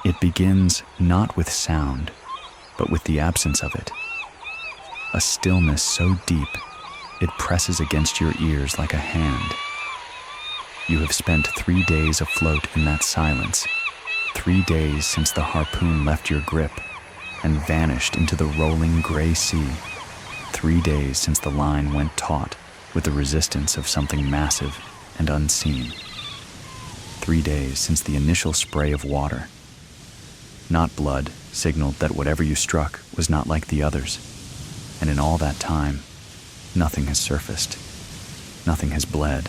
It begins not with sound, but with the absence of it. A stillness so deep, it presses against your ears like a hand. You have spent 3 days afloat in that silence, 3 days since the harpoon left your grip and vanished into the rolling gray sea, 3 days since the line went taut with the resistance of something massive and unseen. 3 days since the initial spray of water. Not blood signaled that whatever you struck was not like the others. And in all that time, nothing has surfaced. Nothing has bled.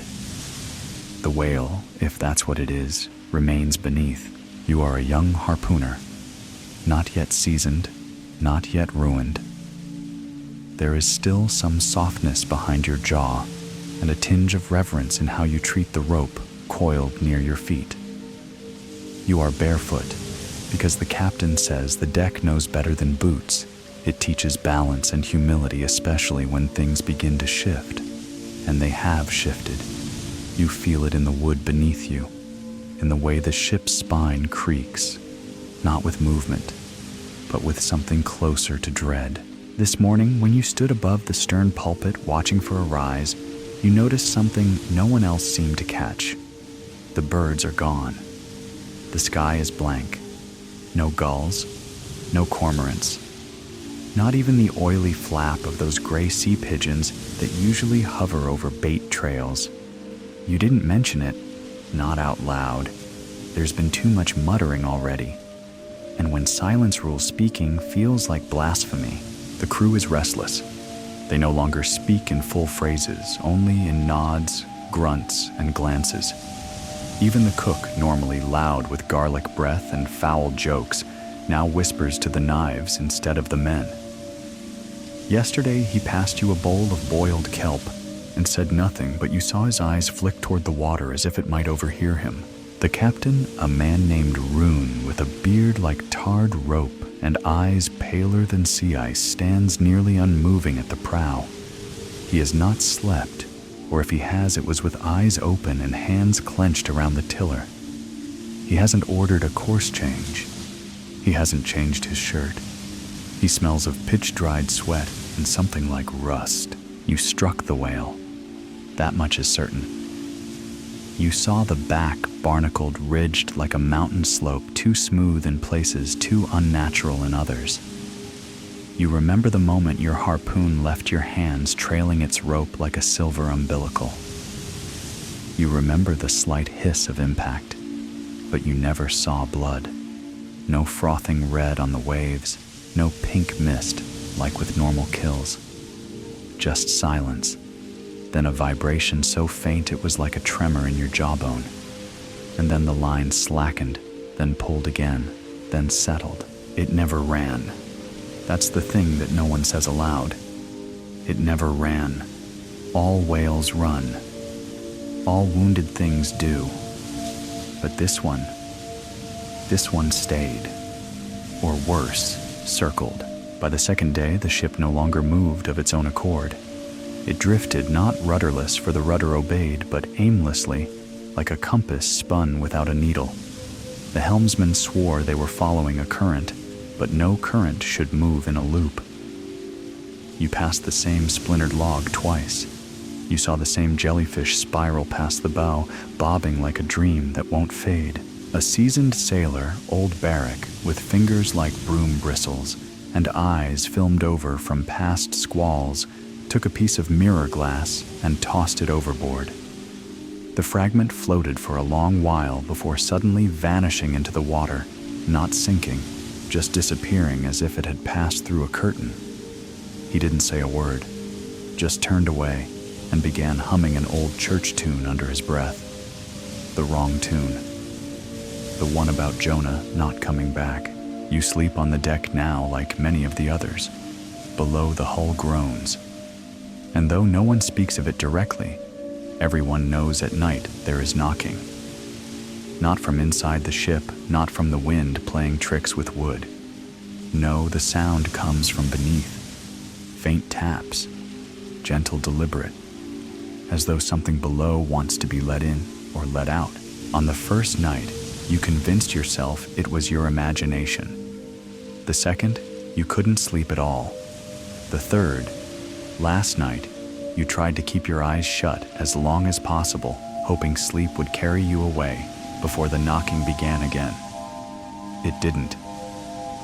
The whale, if that's what it is, remains beneath. You are a young harpooner, not yet seasoned, not yet ruined. There is still some softness behind your jaw and a tinge of reverence in how you treat the rope coiled near your feet. You are barefoot because the captain says the deck knows better than boots. It teaches balance and humility, especially when things begin to shift. And they have shifted. You feel it in the wood beneath you, in the way the ship's spine creaks, not with movement, but with something closer to dread. This morning, when you stood above the stern pulpit watching for a rise, you noticed something no one else seemed to catch. The birds are gone. The sky is blank. No gulls, no cormorants. Not even the oily flap of those gray sea pigeons that usually hover over bait trails. You didn't mention it, not out loud. There's been too much muttering already. And when silence rules, speaking feels like blasphemy. The crew is restless. They no longer speak in full phrases, only in nods, grunts, and glances. Even the cook, normally loud with garlic breath and foul jokes, now whispers to the knives instead of the men. Yesterday, he passed you a bowl of boiled kelp and said nothing, but you saw his eyes flick toward the water as if it might overhear him. The captain, a man named Rune with a beard like tarred rope and eyes paler than sea ice, stands nearly unmoving at the prow. He has not slept, or if he has, it was with eyes open and hands clenched around the tiller. He hasn't ordered a course change. He hasn't changed his shirt. He smells of pitch-dried sweat and something like rust. You struck the whale. That much is certain. You saw the back barnacled, ridged like a mountain slope, too smooth in places, too unnatural in others. You remember the moment your harpoon left your hands, trailing its rope like a silver umbilical. You remember the slight hiss of impact, but you never saw blood. No frothing red on the waves, no pink mist like with normal kills. Just silence, then a vibration so faint it was like a tremor in your jawbone. And then the line slackened, then pulled again, then settled. It never ran. That's the thing that no one says aloud. It never ran. All whales run. All wounded things do. But this one stayed. Or worse, circled. By the second day, the ship no longer moved of its own accord. It drifted, not rudderless, for the rudder obeyed, but aimlessly, like a compass spun without a needle. The helmsman swore they were following a current, but no current should move in a loop. You passed the same splintered log twice. You saw the same jellyfish spiral past the bow, bobbing like a dream that won't fade. A seasoned sailor, old Barrack, with fingers like broom bristles and eyes filmed over from past squalls, took a piece of mirror glass and tossed it overboard. The fragment floated for a long while before suddenly vanishing into the water, not sinking, just disappearing as if it had passed through a curtain. He didn't say a word, just turned away and began humming an old church tune under his breath. The wrong tune. The one about Jonah not coming back. You sleep on the deck now like many of the others. Below the hull groans. And though no one speaks of it directly, everyone knows at night there is knocking. Not from inside the ship, not from the wind playing tricks with wood. No, the sound comes from beneath. Faint taps, gentle, deliberate, as though something below wants to be let in or let out. On the first night, you convinced yourself it was your imagination. The second, you couldn't sleep at all. The third, last night, you tried to keep your eyes shut as long as possible, hoping sleep would carry you away before the knocking began again. It didn't.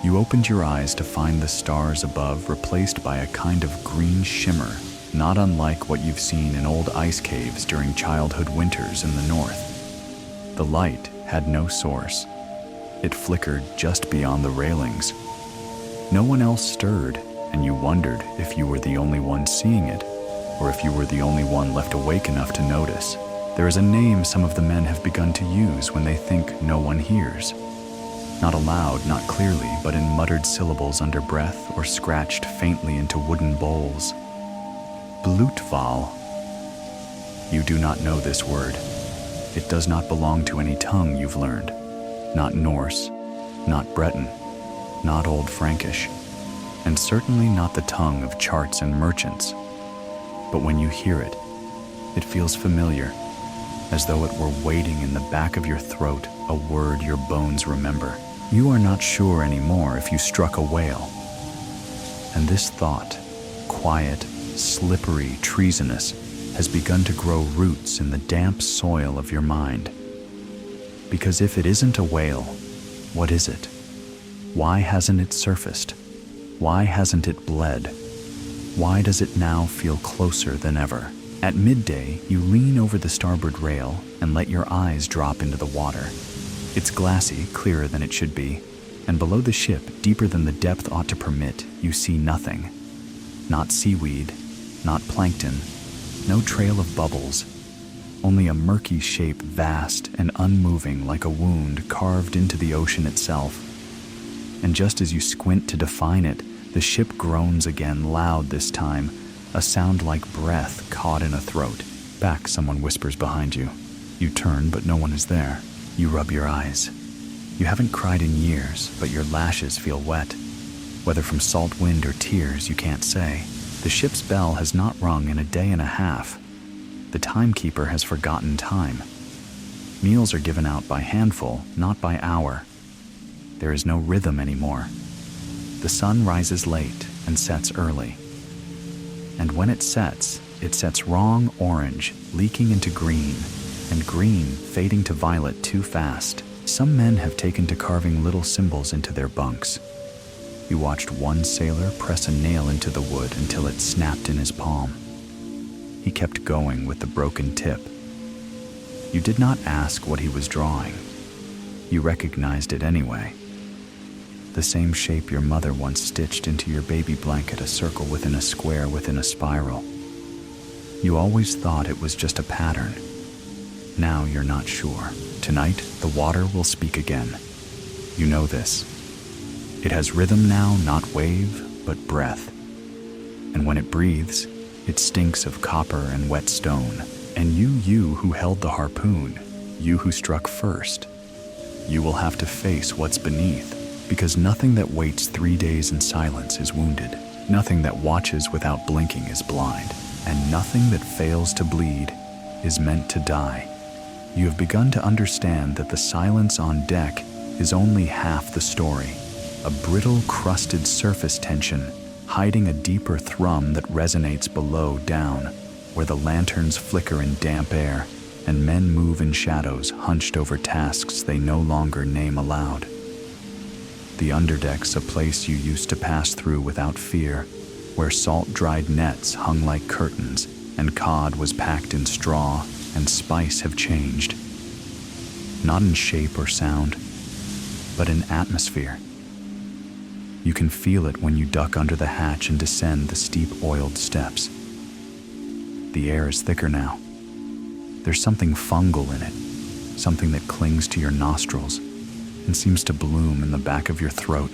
You opened your eyes to find the stars above replaced by a kind of green shimmer, not unlike what you've seen in old ice caves during childhood winters in the north. The light had no source. It flickered just beyond the railings. No one else stirred, and you wondered if you were the only one seeing it, or if you were the only one left awake enough to notice. There is a name some of the men have begun to use when they think no one hears. Not aloud, not clearly, but in muttered syllables under breath or scratched faintly into wooden bowls. Blutval. You do not know this word. It does not belong to any tongue you've learned. Not Norse, not Breton, not Old Frankish, and certainly not the tongue of charts and merchants. But when you hear it, it feels familiar, as though it were waiting in the back of your throat, a word your bones remember. You are not sure anymore if you struck a whale. And this thought, quiet, slippery, treasonous, has begun to grow roots in the damp soil of your mind. Because if it isn't a whale, what is it? Why hasn't it surfaced? Why hasn't it bled? Why does it now feel closer than ever? At midday, you lean over the starboard rail and let your eyes drop into the water. It's glassy, clearer than it should be, and below the ship, deeper than the depth ought to permit, you see nothing. Not seaweed, not plankton, no trail of bubbles, only a murky shape vast and unmoving like a wound carved into the ocean itself. And just as you squint to define it, the ship groans again, loud this time, a sound like breath caught in a throat. Back, someone whispers behind you. You turn, but no one is there. You rub your eyes. You haven't cried in years, but your lashes feel wet. Whether from salt wind or tears, you can't say. The ship's bell has not rung in a day and a half. The timekeeper has forgotten time. Meals are given out by handful, not by hour. There is no rhythm anymore. The sun rises late and sets early. And when it sets wrong orange, leaking into green, and green fading to violet too fast. Some men have taken to carving little symbols into their bunks. You watched one sailor press a nail into the wood until it snapped in his palm. He kept going with the broken tip. You did not ask what he was drawing. You recognized it anyway. The same shape your mother once stitched into your baby blanket, a circle within a square within a spiral. You always thought it was just a pattern. Now you're not sure. Tonight, the water will speak again. You know this. It has rhythm now, not wave, but breath. And when it breathes, it stinks of copper and wet stone. And you who held the harpoon, you who struck first, you will have to face what's beneath, because nothing that waits 3 days in silence is wounded. Nothing that watches without blinking is blind. And nothing that fails to bleed is meant to die. You have begun to understand that the silence on deck is only half the story. A brittle, crusted surface tension, hiding a deeper thrum that resonates below down, where the lanterns flicker in damp air, and men move in shadows, hunched over tasks they no longer name aloud. The underdeck's a place you used to pass through without fear, where salt-dried nets hung like curtains, and cod was packed in straw, and spice have changed. Not in shape or sound, but in atmosphere. You can feel it when you duck under the hatch and descend the steep oiled steps. The air is thicker now. There's something fungal in it, something that clings to your nostrils and seems to bloom in the back of your throat.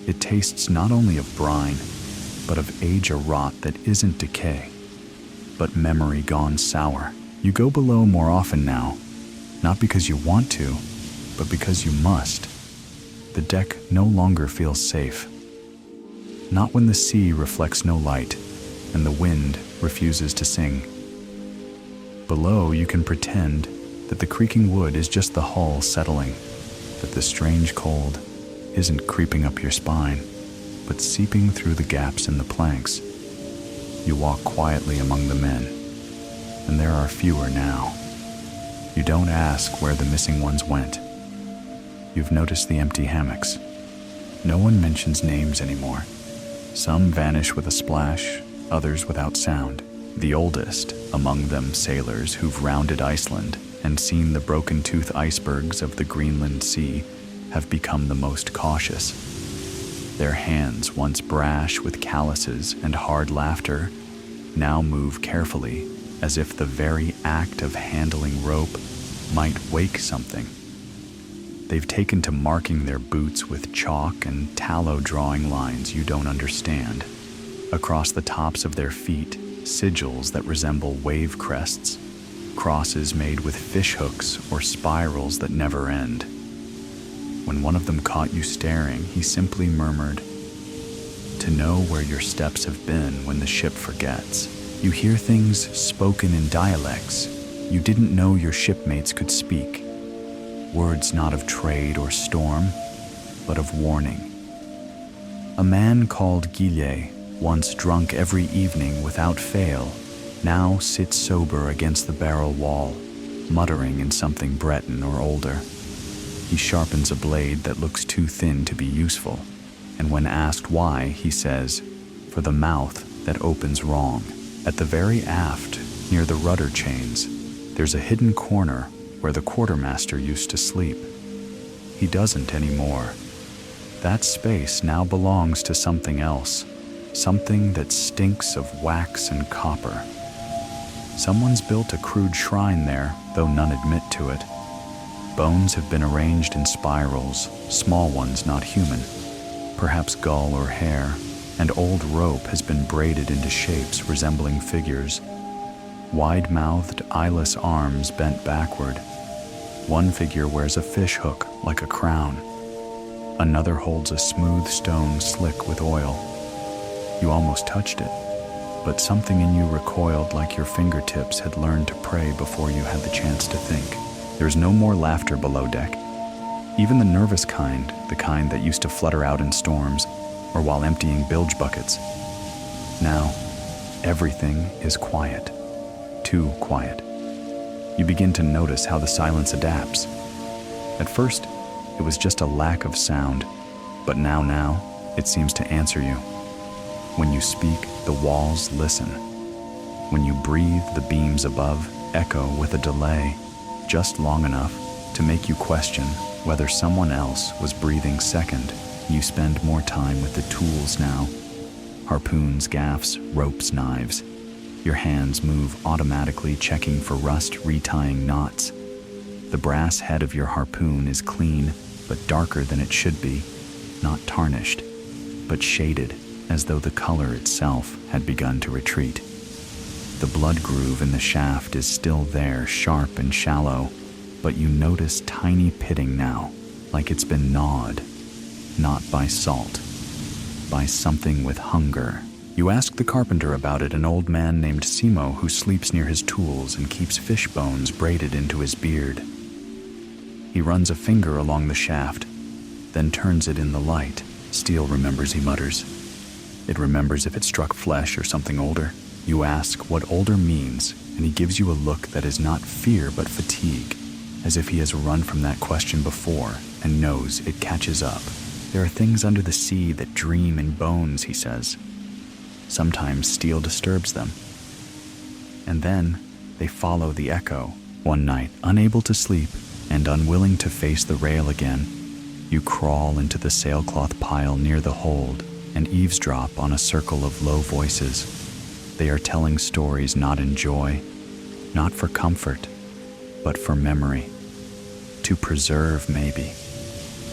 It tastes not only of brine, but of age a-rot that isn't decay, but memory gone sour. You go below more often now, not because you want to, but because you must. The deck no longer feels safe. Not when the sea reflects no light and the wind refuses to sing. Below you can pretend that the creaking wood is just the hull settling, that the strange cold isn't creeping up your spine, but seeping through the gaps in the planks. You walk quietly among the men, and there are fewer now. You don't ask where the missing ones went. You've noticed the empty hammocks. No one mentions names anymore. Some vanish with a splash, others without sound. The oldest among them, sailors who've rounded Iceland and seen the broken tooth icebergs of the Greenland Sea, have become the most cautious. Their hands, once brash with calluses and hard laughter, now move carefully, as if the very act of handling rope might wake something. They've taken to marking their boots with chalk and tallow, drawing lines you don't understand. Across the tops of their feet, sigils that resemble wave crests, crosses made with fish hooks or spirals that never end. When one of them caught you staring, he simply murmured, "To know where your steps have been when the ship forgets." You hear things spoken in dialects you didn't know your shipmates could speak. Words not of trade or storm, but of warning. A man called Guillet, once drunk every evening without fail, now sits sober against the barrel wall, muttering in something Breton or older. He sharpens a blade that looks too thin to be useful, and when asked why, he says, "For the mouth that opens wrong." At the very aft, near the rudder chains, there's a hidden corner where the quartermaster used to sleep. He doesn't anymore. That space now belongs to something else, something that stinks of wax and copper. Someone's built a crude shrine there, though none admit to it. Bones have been arranged in spirals, small ones not human, perhaps gull or hare, and old rope has been braided into shapes resembling figures. Wide-mouthed, eyeless arms bent backward. One figure wears a fish hook like a crown. Another holds a smooth stone slick with oil. You almost touched it, but something in you recoiled like your fingertips had learned to pray before you had the chance to think. There's no more laughter below deck. Even the nervous kind, the kind that used to flutter out in storms, or while emptying bilge buckets. Now, everything is quiet. Too quiet. You begin to notice how the silence adapts. At first, it was just a lack of sound, but now, it seems to answer you. When you speak, the walls listen. When you breathe, the beams above echo with a delay, just long enough to make you question whether someone else was breathing second. You spend more time with the tools now. Harpoons, gaffs, ropes, knives. Your hands move automatically, checking for rust, retying knots. The brass head of your harpoon is clean, but darker than it should be, not tarnished, but shaded, as though the color itself had begun to retreat. The blood groove in the shaft is still there, sharp and shallow, but you notice tiny pitting now, like it's been gnawed, not by salt, by something with hunger. You ask the carpenter about it, an old man named Simo who sleeps near his tools and keeps fish bones braided into his beard. He runs a finger along the shaft, then turns it in the light. Steel remembers, he mutters. It remembers if it struck flesh or something older. You ask what older means, and he gives you a look that is not fear but fatigue, as if he has run from that question before and knows it catches up. There are things under the sea that dream in bones, he says. Sometimes steel disturbs them. And then they follow the echo. One night, unable to sleep and unwilling to face the rail again, you crawl into the sailcloth pile near the hold and eavesdrop on a circle of low voices. They are telling stories not in joy, not for comfort, but for memory. To preserve, maybe.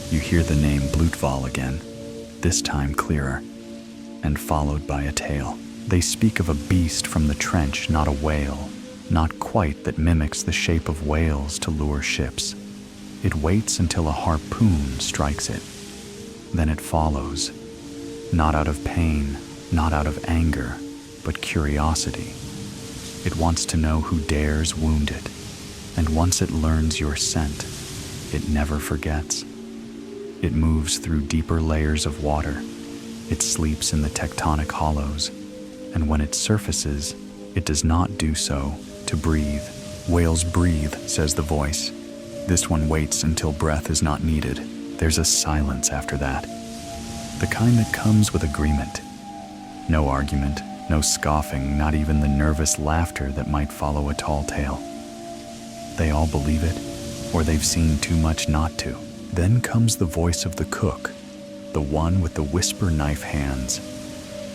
You hear the name Blutval again, this time clearer, and followed by a tale. They speak of a beast from the trench, not a whale, not quite, that mimics the shape of whales to lure ships. It waits until a harpoon strikes it. Then it follows, not out of pain, not out of anger, but curiosity. It wants to know who dares wound it, And once it learns your scent, it never forgets. It moves through deeper layers of water. It sleeps in the tectonic hollows. And when it surfaces, it does not do so to breathe. Whales breathe, says the voice. This one waits until breath is not needed. There's a silence after that. The kind that comes with agreement. No argument, no scoffing, not even the nervous laughter that might follow a tall tale. They all believe it, or they've seen too much not to. Then comes the voice of the cook, the one with the whisper knife hands,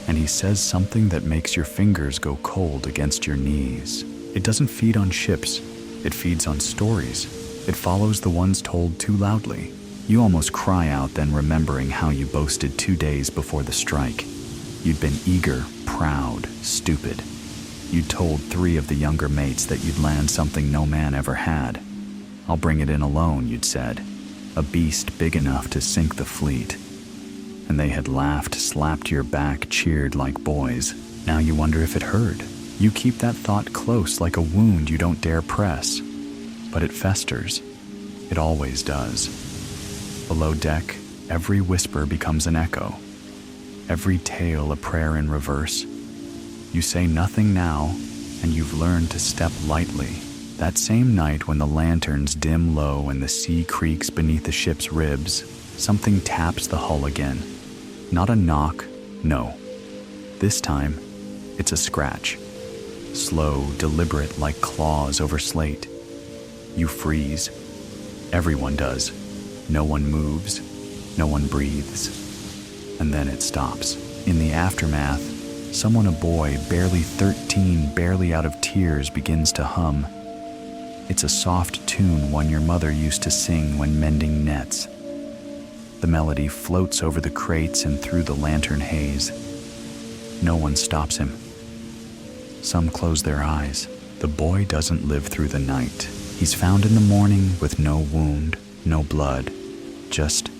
and he says something that makes your fingers go cold against your knees. It doesn't feed on ships, it feeds on stories. It follows the ones told too loudly. You almost cry out then, remembering how you boasted 2 days before the strike. You'd been eager, proud, stupid. You'd told 3 of the younger mates that you'd land something no man ever had. I'll bring it in alone, you'd said. A beast big enough to sink the fleet. And they had laughed, slapped your back, cheered like boys. Now you wonder if it hurt. You keep that thought close like a wound you don't dare press. But it festers. It always does. Below deck, every whisper becomes an echo. Every tale a prayer in reverse. You say nothing now, and you've learned to step lightly. That same night when the lanterns dim low and the sea creaks beneath the ship's ribs, something taps the hull again. Not a knock, no. This time, it's a scratch. Slow, deliberate, like claws over slate. You freeze. Everyone does. No one moves. No one breathes. And then it stops. In the aftermath, someone, a boy, barely 13, barely out of tears, begins to hum. It's a soft tune one your mother used to sing when mending nets. The melody floats over the crates and through the lantern haze. No one stops him. Some close their eyes. The boy doesn't live through the night. He's found in the morning with no wound, no blood, just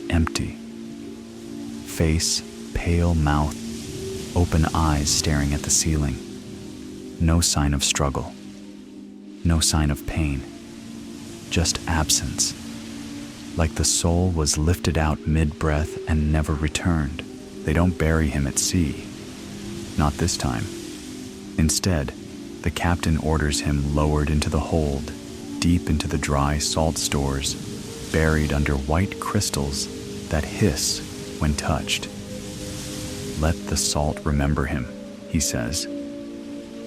empty. Face, pale mouth, open eyes staring at the ceiling. No sign of struggle. No sign of pain. Just absence. Like the soul was lifted out mid-breath and never returned. They don't bury him at sea. Not this time. Instead, the captain orders him lowered into the hold, deep into the dry salt stores, buried under white crystals that hiss when touched. Let the salt remember him, he says.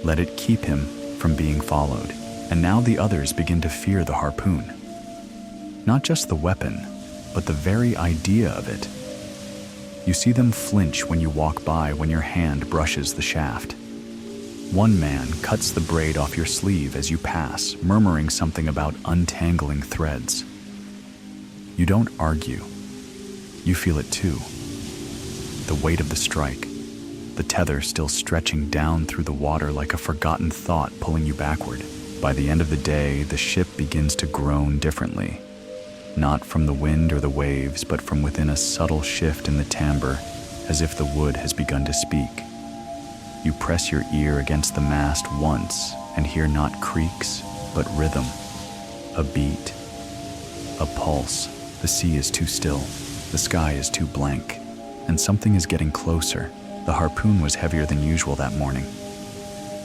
Let it keep him from being followed. And now the others begin to fear the harpoon. Not just the weapon, but the very idea of it. You see them flinch when you walk by, when your hand brushes the shaft. One man cuts the braid off your sleeve as you pass, murmuring something about untangling threads. You don't argue. You feel it too. The weight of the strike, the tether still stretching down through the water like a forgotten thought pulling you backward. By the end of the day, the ship begins to groan differently. Not from the wind or the waves, but from within a subtle shift in the timbre, as if the wood has begun to speak. You press your ear against the mast once and hear not creaks, but rhythm. A beat. A pulse. The sea is too still. The sky is too blank. And something is getting closer. The harpoon was heavier than usual that morning.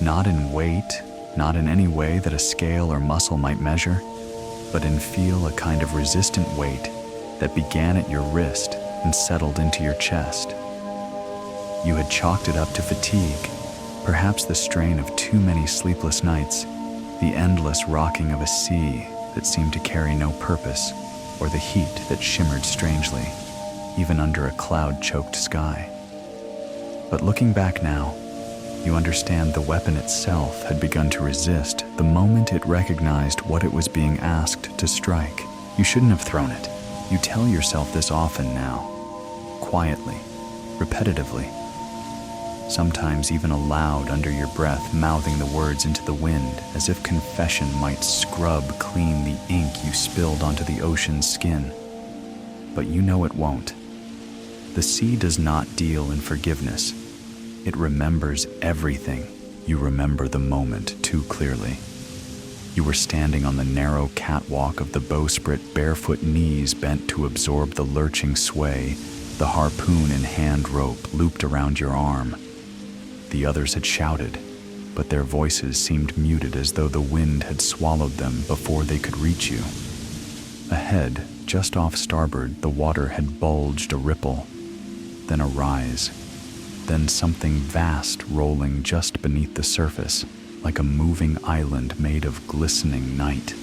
Not in weight, not in any way that a scale or muscle might measure, but in feel, a kind of resistant weight that began at your wrist and settled into your chest. You had chalked it up to fatigue, perhaps the strain of too many sleepless nights, the endless rocking of a sea that seemed to carry no purpose, or the heat that shimmered strangely, even under a cloud-choked sky. But looking back now, you understand the weapon itself had begun to resist the moment it recognized what it was being asked to strike. You shouldn't have thrown it. You tell yourself this often now, quietly, repetitively, sometimes even aloud under your breath, mouthing the words into the wind as if confession might scrub clean the ink you spilled onto the ocean's skin. But you know it won't. The sea does not deal in forgiveness. It remembers everything. You remember the moment too clearly. You were standing on the narrow catwalk of the bowsprit, barefoot, knees bent to absorb the lurching sway, the harpoon in hand rope looped around your arm. The others had shouted, but their voices seemed muted as though the wind had swallowed them before they could reach you. Ahead, just off starboard, the water had bulged a ripple, then a rise, then something vast rolling just beneath the surface, like a moving island made of glistening night.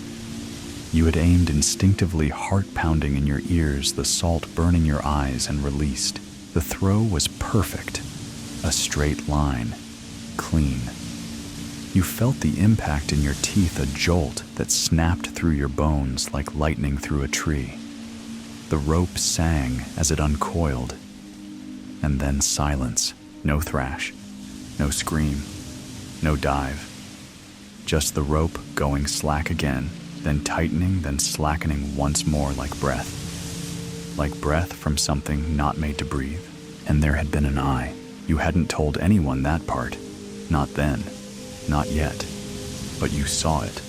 You had aimed instinctively, heart pounding in your ears, the salt burning your eyes, and released. The throw was perfect, a straight line, clean. You felt the impact in your teeth, a jolt that snapped through your bones like lightning through a tree. The rope sang as it uncoiled, and then silence. No thrash, no scream, no dive. Just the rope going slack again, then tightening, then slackening once more, like breath. Like breath from something not made to breathe. And there had been an eye. You hadn't told anyone that part. Not then. Not yet. But you saw it.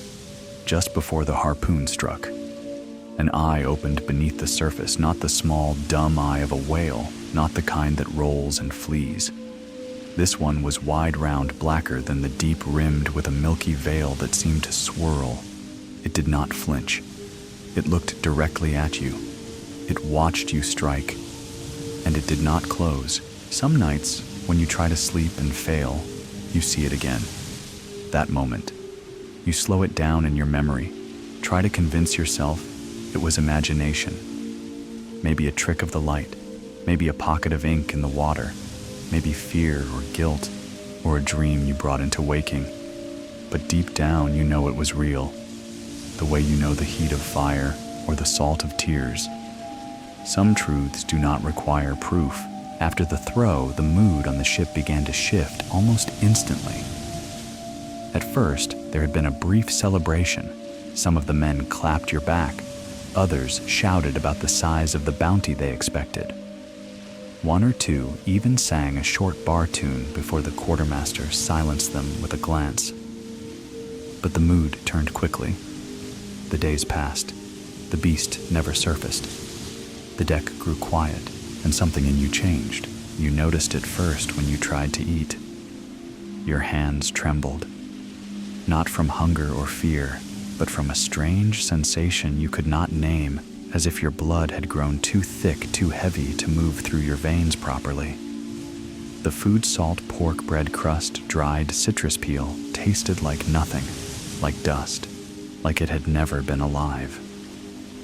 Just before the harpoon struck. An eye opened beneath the surface, not the small, dumb eye of a whale, not the kind that rolls and flees. This one was wide, round, blacker than the deep, rimmed with a milky veil that seemed to swirl. It did not flinch. It looked directly at you. It watched you strike. And it did not close. Some nights, when you try to sleep and fail, you see it again. That moment. You slow it down in your memory. Try to convince yourself it was imagination. Maybe a trick of the light. Maybe a pocket of ink in the water. Maybe fear or guilt, or a dream you brought into waking. But deep down, you know it was real. The way you know the heat of fire or the salt of tears. Some truths do not require proof. After the throw, the mood on the ship began to shift almost instantly. At first, there had been a brief celebration. Some of the men clapped your back. Others shouted about the size of the bounty they expected. One or two even sang a short bar tune before the quartermaster silenced them with a glance. But the mood turned quickly. The days passed. The beast never surfaced. The deck grew quiet, and something in you changed. You noticed it first when you tried to eat. Your hands trembled. Not from hunger or fear, but from a strange sensation you could not name, as if your blood had grown too thick, too heavy to move through your veins properly. The food salt pork bread crust, dried citrus peel, tasted like nothing, like dust, like it had never been alive.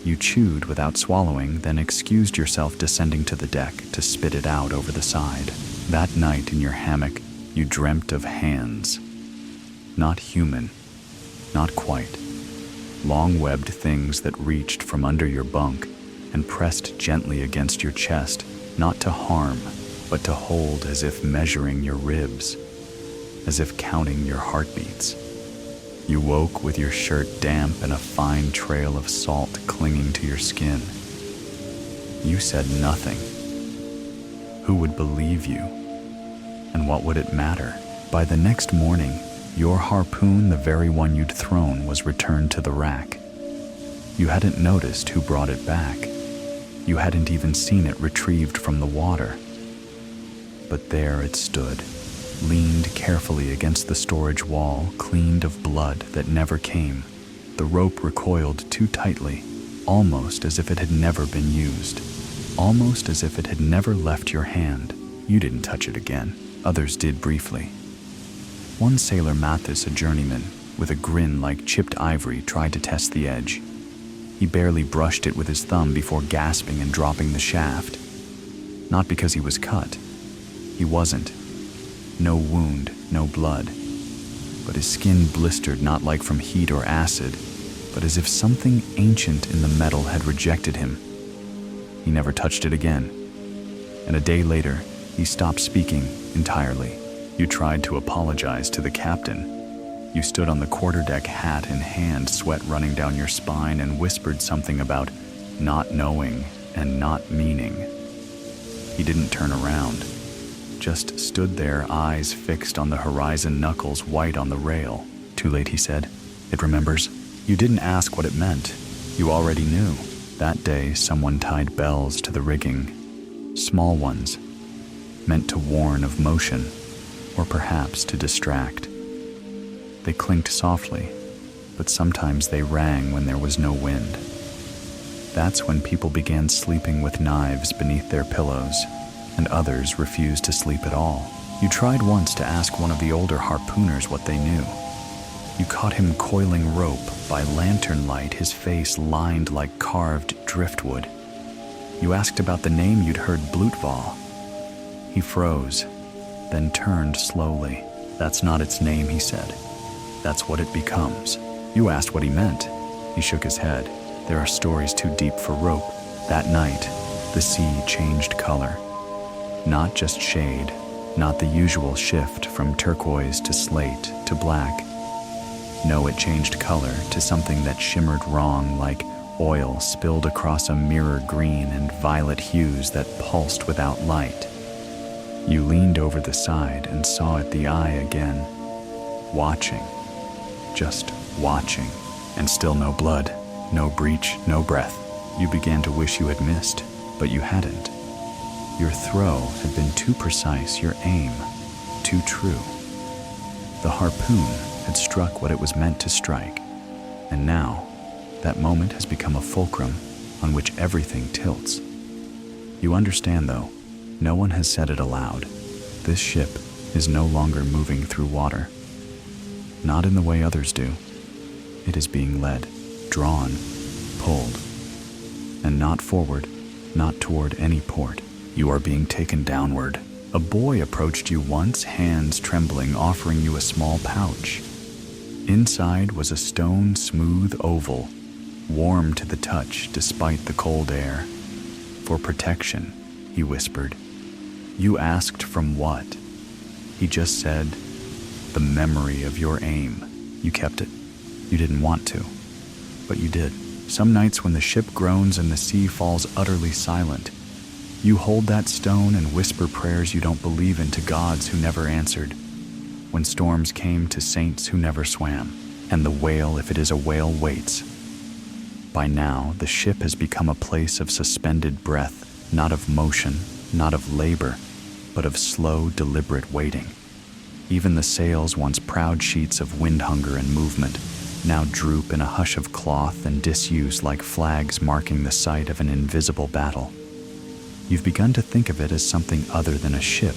You chewed without swallowing, then excused yourself descending to the deck to spit it out over the side. That night in your hammock, you dreamt of hands. Not human, not quite. Long-webbed things that reached from under your bunk and pressed gently against your chest, not to harm, but to hold, as if measuring your ribs, as if counting your heartbeats. You woke with your shirt damp and a fine trail of salt clinging to your skin. You said nothing. Who would believe you? And what would it matter? By the next morning, your harpoon, the very one you'd thrown, was returned to the rack. You hadn't noticed who brought it back. You hadn't even seen it retrieved from the water. But there it stood, leaned carefully against the storage wall, cleaned of blood that never came. The rope recoiled too tightly, almost as if it had never been used, almost as if it had never left your hand. You didn't touch it again. Others did briefly. One sailor, Mathis, a journeyman, with a grin like chipped ivory, tried to test the edge. He barely brushed it with his thumb before gasping and dropping the shaft. Not because he was cut. He wasn't. No wound, no blood. But his skin blistered, not like from heat or acid, but as if something ancient in the metal had rejected him. He never touched it again. And a day later, he stopped speaking entirely. You tried to apologize to the captain. You stood on the quarterdeck, hat in hand, sweat running down your spine, and whispered something about not knowing and not meaning. He didn't turn around, just stood there, eyes fixed on the horizon, knuckles white on the rail. Too late, he said. it remembers. You didn't ask what it meant. You already knew. That day, someone tied bells to the rigging. Small ones, meant to warn of motion, or perhaps to distract. They clinked softly, but sometimes they rang when there was no wind. That's when people began sleeping with knives beneath their pillows, and others refused to sleep at all. You tried once to ask one of the older harpooners what they knew. You caught him coiling rope by lantern light, his face lined like carved driftwood. You asked about the name you'd heard, Blutval. He froze, then turned slowly. That's not its name, he said. That's what it becomes. You asked what he meant. He shook his head. There are stories too deep for rope. That night, the sea changed color. Not just shade, not the usual shift from turquoise to slate to black. No, it changed color to something that shimmered wrong, like oil spilled across a mirror, green and violet hues that pulsed without light. You leaned over the side and saw it, the eye again, watching, just watching, and still no blood, no breach, no breath. You began to wish you had missed, but you hadn't. Your throw had been too precise, your aim too true. The harpoon had struck what it was meant to strike, and now that moment has become a fulcrum on which everything tilts. You understand, though, no one has said it aloud. This ship is no longer moving through water. Not in the way others do. It is being led, drawn, pulled, and not forward, not toward any port. You are being taken downward. A boy approached you once, hands trembling, offering you a small pouch. Inside was a stone smooth oval, warm to the touch despite the cold air. For protection, he whispered. You asked from what? He just said, the memory of your aim. You kept it. You didn't want to, but you did. Some nights when the ship groans and the sea falls utterly silent, you hold that stone and whisper prayers you don't believe in to gods who never answered. When storms came, to saints who never swam, and the whale, if it is a whale, waits. By now, the ship has become a place of suspended breath, not of motion, not of labor, but of slow, deliberate waiting. Even the sails, once proud sheets of wind hunger and movement, now droop in a hush of cloth and disuse like flags marking the site of an invisible battle. You've begun to think of it as something other than a ship,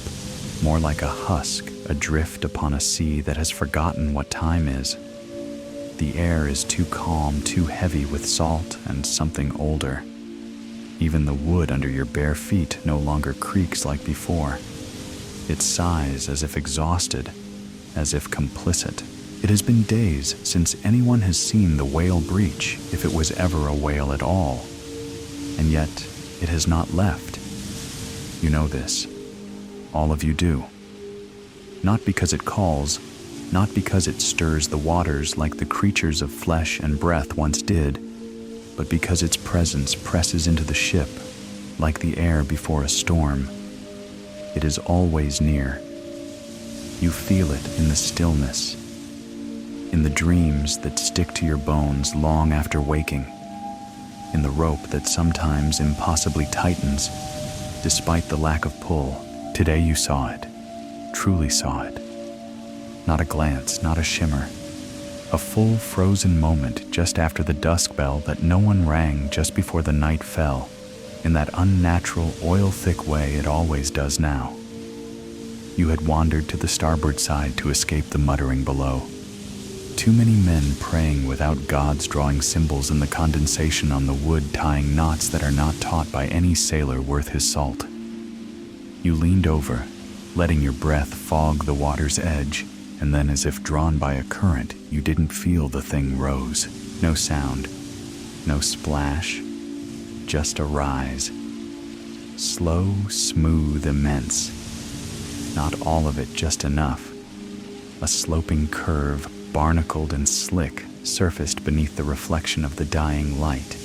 more like a husk adrift upon a sea that has forgotten what time is. The air is too calm, too heavy with salt and something older. Even the wood under your bare feet no longer creaks like before. It sighs as if exhausted, as if complicit. It has been days since anyone has seen the whale breach, if it was ever a whale at all. And yet, it has not left. You know this. All of you do. Not because it calls, not because it stirs the waters like the creatures of flesh and breath once did, but because its presence presses into the ship, like the air before a storm. It is always near. You feel it in the stillness, in the dreams that stick to your bones long after waking, in the rope that sometimes impossibly tightens, despite the lack of pull. Today you saw it, truly saw it. Not a glance, not a shimmer. A full frozen moment just after the dusk bell that no one rang just before the night fell, in that unnatural, oil-thick way it always does now. You had wandered to the starboard side to escape the muttering below. Too many men praying without gods, drawing symbols in the condensation on the wood, tying knots that are not taught by any sailor worth his salt. You leaned over, letting your breath fog the water's edge, and then, as if drawn by a current, you didn't feel the thing rose. No sound, no splash, just a rise. Slow, smooth, immense. Not all of it, just enough. A sloping curve, barnacled and slick, surfaced beneath the reflection of the dying light.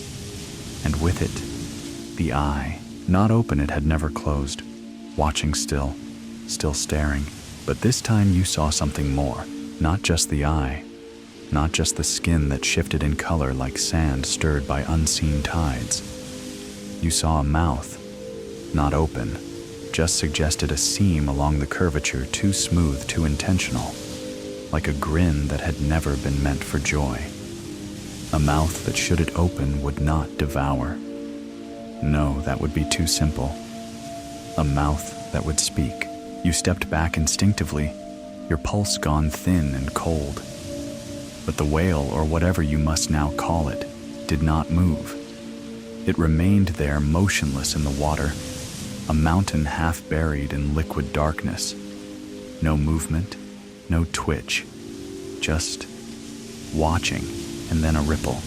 And with it, the eye. Not open, it had never closed. Watching still staring. But this time you saw something more. Not just the eye, not just the skin that shifted in color like sand stirred by unseen tides. You saw a mouth, not open, just suggested a seam along the curvature too smooth, too intentional, like a grin that had never been meant for joy. A mouth that, should it open, would not devour. No, that would be too simple. A mouth that would speak. You stepped back instinctively, your pulse gone thin and cold. But the whale, or whatever you must now call it, did not move. It remained there, motionless in the water, a mountain half buried in liquid darkness. No movement, no twitch, just watching, and then a ripple,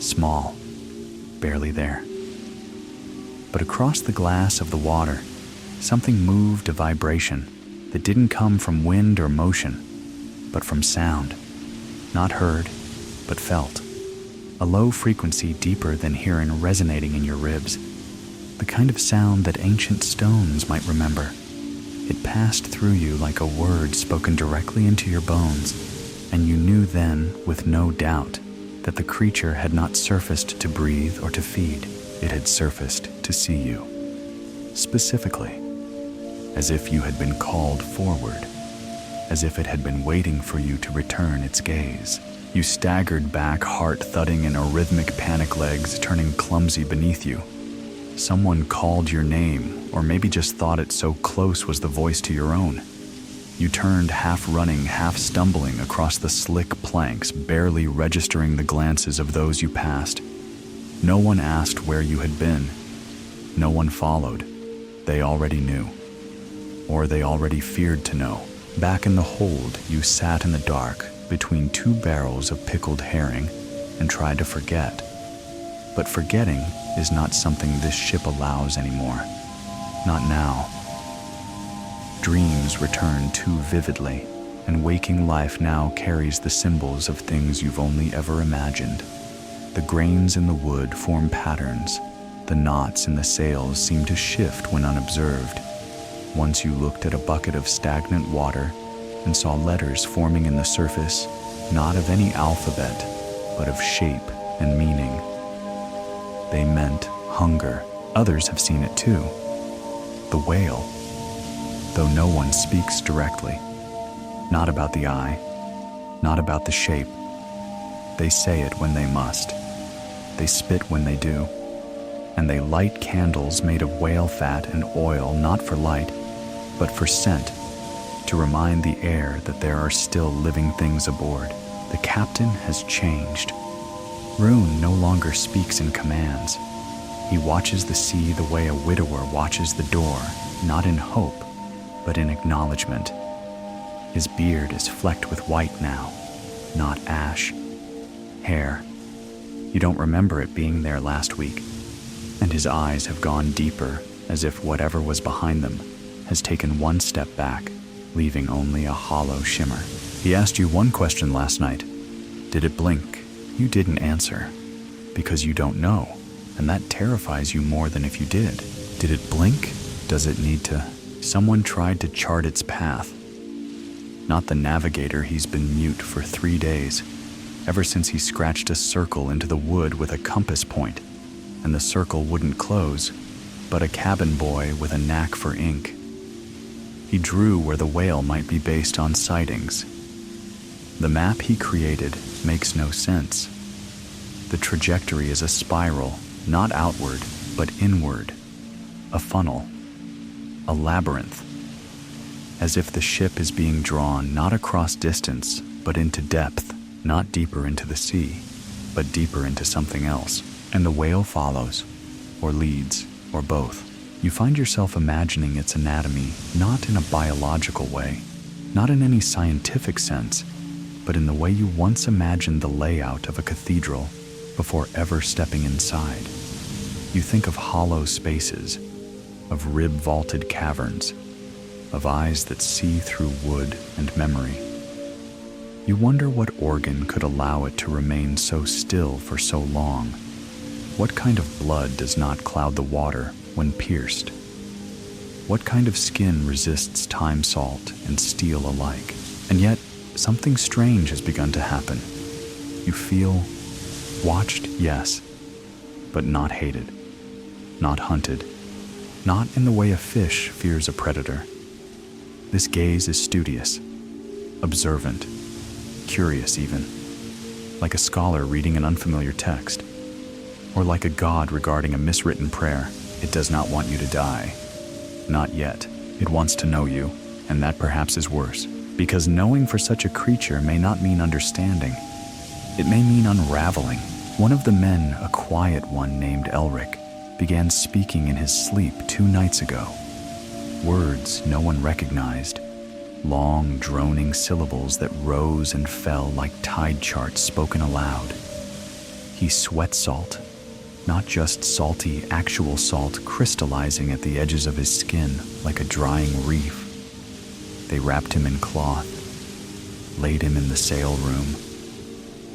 small, barely there. But across the glass of the water, something moved, a vibration that didn't come from wind or motion, but from sound, not heard, but felt. A low frequency deeper than hearing, resonating in your ribs, the kind of sound that ancient stones might remember. It passed through you like a word spoken directly into your bones, and you knew then, with no doubt, that the creature had not surfaced to breathe or to feed. It had surfaced to see you, specifically, as if you had been called forward, as if it had been waiting for you to return its gaze. You staggered back, heart thudding in a rhythmic panic, legs turning clumsy beneath you. Someone called your name, or maybe just thought it, so close was the voice to your own. You turned, half running, half stumbling across the slick planks, barely registering the glances of those you passed. No one asked where you had been. No one followed. They already knew. Or they already feared to know. Back in the hold, you sat in the dark, between two barrels of pickled herring, and tried to forget. But forgetting is not something this ship allows anymore. Not now. Dreams return too vividly, and waking life now carries the symbols of things you've only ever imagined. The grains in the wood form patterns. The knots in the sails seem to shift when unobserved. Once you looked at a bucket of stagnant water and saw letters forming in the surface, not of any alphabet, but of shape and meaning. They meant hunger. Others have seen it too. The whale, though no one speaks directly. Not about the eye, not about the shape. They say it when they must. They spit when they do. And they light candles made of whale fat and oil, not for light, but for scent, to remind the air that there are still living things aboard. The captain has changed. Rune no longer speaks in commands. He watches the sea the way a widower watches the door, not in hope, but in acknowledgement. His beard is flecked with white now, not ash. Hair. You don't remember it being there last week. And his eyes have gone deeper, as if whatever was behind them has taken one step back, leaving only a hollow shimmer. He asked you one question last night. Did it blink? You didn't answer, because you don't know, and that terrifies you more than if you did. Did it blink? Does it need to? Someone tried to chart its path. Not the navigator. He's been mute for 3 days, ever since he scratched a circle into the wood with a compass point, and the circle wouldn't close, but a cabin boy with a knack for ink. He drew where the whale might be based on sightings. The map he created makes no sense. The trajectory is a spiral, not outward, but inward. A funnel. A labyrinth. As if the ship is being drawn not across distance, but into depth, not deeper into the sea, but deeper into something else. And the whale follows, or leads, or both. You find yourself imagining its anatomy not in a biological way, not in any scientific sense, but in the way you once imagined the layout of a cathedral before ever stepping inside. You think of hollow spaces, of rib-vaulted caverns, of eyes that see through wood and memory. You wonder what organ could allow it to remain so still for so long. What kind of blood does not cloud the water when pierced? What kind of skin resists time salt and steel alike? And yet, something strange has begun to happen. You feel watched, yes, but not hated, not hunted, not in the way a fish fears a predator. This gaze is studious, observant, curious even, like a scholar reading an unfamiliar text, or like a god regarding a miswritten prayer. It does not want you to die. Not yet. It wants to know you, and that perhaps is worse, because knowing for such a creature may not mean understanding. It may mean unraveling. One of the men, a quiet one named Elric, began speaking in his sleep 2 nights ago. Words no one recognized, long, droning syllables that rose and fell like tide charts spoken aloud. He sweat salt, not just salty, actual salt crystallizing at the edges of his skin like a drying reef. They wrapped him in cloth, laid him in the sail room.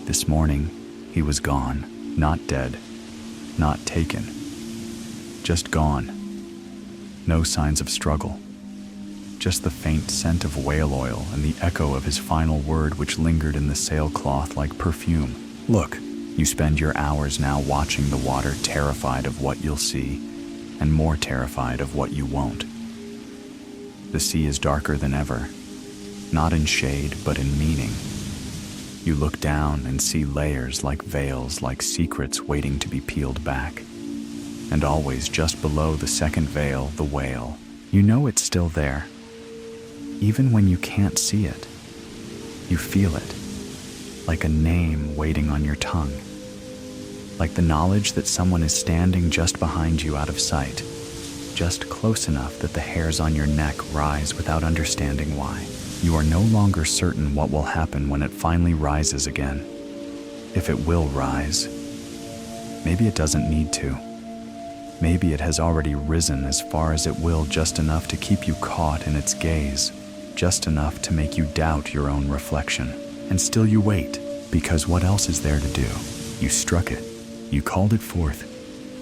This morning, he was gone, not dead, not taken, just gone. No signs of struggle, just the faint scent of whale oil and the echo of his final word which lingered in the sailcloth like perfume. Look, you spend your hours now watching the water, terrified of what you'll see, and more terrified of what you won't. The sea is darker than ever, not in shade but in meaning. You look down and see layers like veils, like secrets waiting to be peeled back. And always just below the second veil, the whale. You know it's still there. Even when you can't see it, you feel it, like a name waiting on your tongue. Like the knowledge that someone is standing just behind you out of sight, just close enough that the hairs on your neck rise without understanding why. You are no longer certain what will happen when it finally rises again. If it will rise. Maybe it doesn't need to. Maybe it has already risen as far as it will, just enough to keep you caught in its gaze, just enough to make you doubt your own reflection. And still you wait, because what else is there to do? You struck it. You called it forth.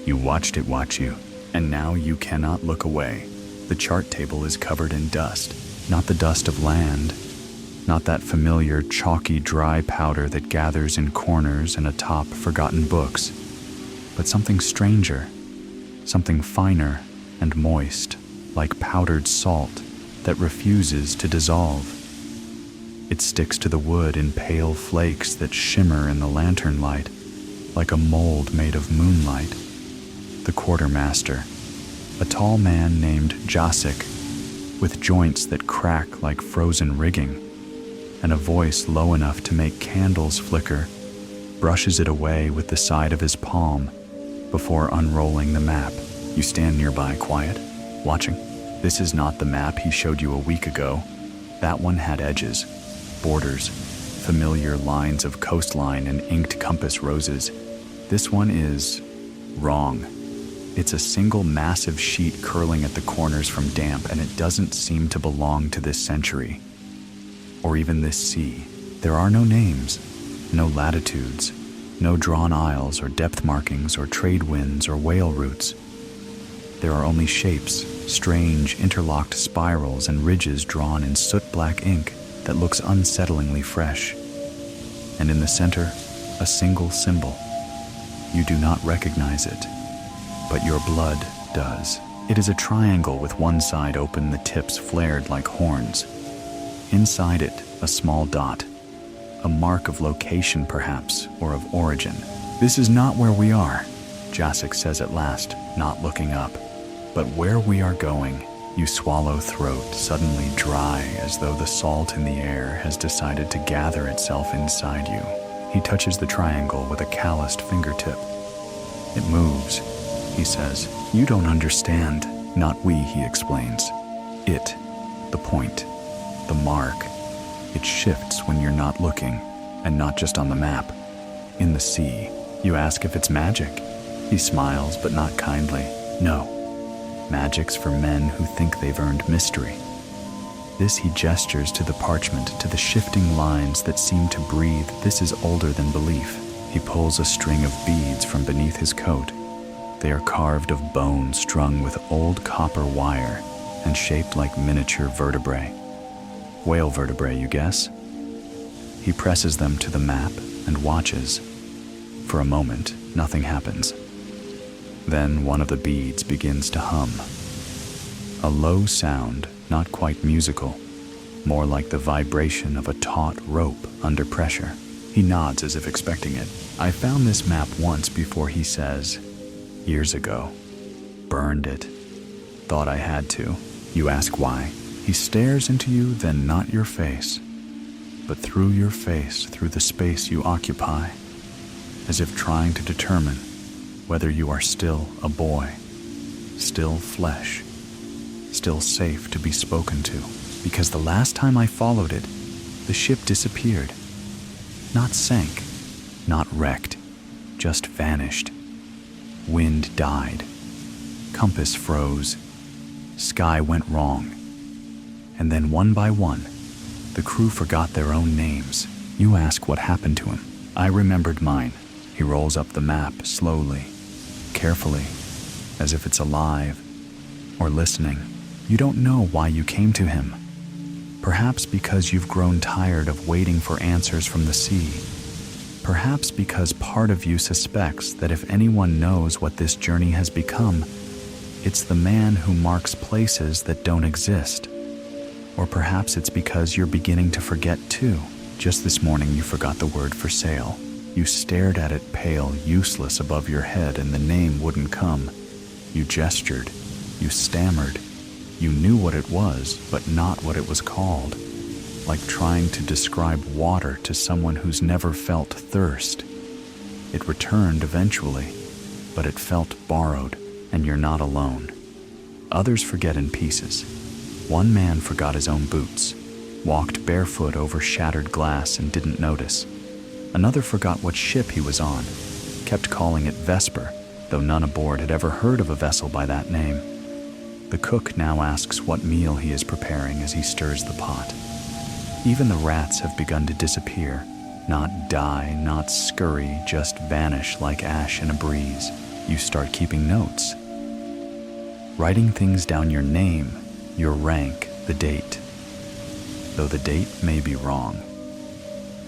You watched it watch you. And now you cannot look away. The chart table is covered in dust. Not the dust of land, not that familiar chalky dry powder that gathers in corners and atop forgotten books, but something stranger, something finer and moist, like powdered salt that refuses to dissolve. It sticks to the wood in pale flakes that shimmer in the lantern light, like a mold made of moonlight. The quartermaster, a tall man named Jacek, with joints that crack like frozen rigging, and a voice low enough to make candles flicker, brushes it away with the side of his palm before unrolling the map. You stand nearby, quiet, watching. This is not the map he showed you a week ago. That one had edges, borders, familiar lines of coastline and inked compass roses. This one is wrong. It's a single massive sheet curling at the corners from damp, and it doesn't seem to belong to this century, or even this sea. There are no names, no latitudes, no drawn isles or depth markings or trade winds or whale routes. There are only shapes, strange interlocked spirals and ridges drawn in soot-black ink that looks unsettlingly fresh. And in the center, a single symbol. You do not recognize it, but your blood does. It is a triangle with one side open, the tips flared like horns. Inside it, a small dot, a mark of location perhaps, or of origin. This is not where we are, Jacek says at last, not looking up. But where we are going. You swallow, throat suddenly dry as though the salt in the air has decided to gather itself inside you. He touches the triangle with a calloused fingertip. It moves, he says. You don't understand. Not we, he explains. It, the point, the mark. It shifts when you're not looking, and not just on the map. In the sea. You ask if it's magic. He smiles, but not kindly. No. Magic's for men who think they've earned mystery. This he gestures to the parchment, to the shifting lines that seem to breathe. This is older than belief. He pulls a string of beads from beneath his coat. They are carved of bone strung with old copper wire and shaped like miniature vertebrae. Whale vertebrae, you guess? He presses them to the map, and watches. For a moment, nothing happens. Then one of the beads begins to hum. A low sound, not quite musical, more like the vibration of a taut rope under pressure. He nods as if expecting it. I found this map once before, he says. Years ago. Burned it. Thought I had to. You ask why. He stares into you, then not your face, but through your face, through the space you occupy, as if trying to determine whether you are still a boy, still flesh, still safe to be spoken to. Because the last time I followed it, the ship disappeared. Not sank, not wrecked, just vanished. Wind died. Compass froze. Sky went wrong. And then one by one, the crew forgot their own names. You ask what happened to him. I remembered mine. He rolls up the map slowly, carefully, as if it's alive or listening. You don't know why you came to him. Perhaps because you've grown tired of waiting for answers from the sea. Perhaps because part of you suspects that if anyone knows what this journey has become, it's the man who marks places that don't exist. Or perhaps it's because you're beginning to forget too. Just this morning you forgot the word for sail. You stared at it pale, useless above your head, and the name wouldn't come. You gestured. You stammered. You knew what it was, but not what it was called. Like trying to describe water to someone who's never felt thirst. It returned eventually, but it felt borrowed, and you're not alone. Others forget in pieces. One man forgot his own boots, walked barefoot over shattered glass and didn't notice. Another forgot what ship he was on, kept calling it Vesper, though none aboard had ever heard of a vessel by that name. The cook now asks what meal he is preparing as he stirs the pot. Even the rats have begun to disappear, not die, not scurry, just vanish like ash in a breeze. You start keeping notes, writing things down: your name, your rank, the date. Though the date may be wrong.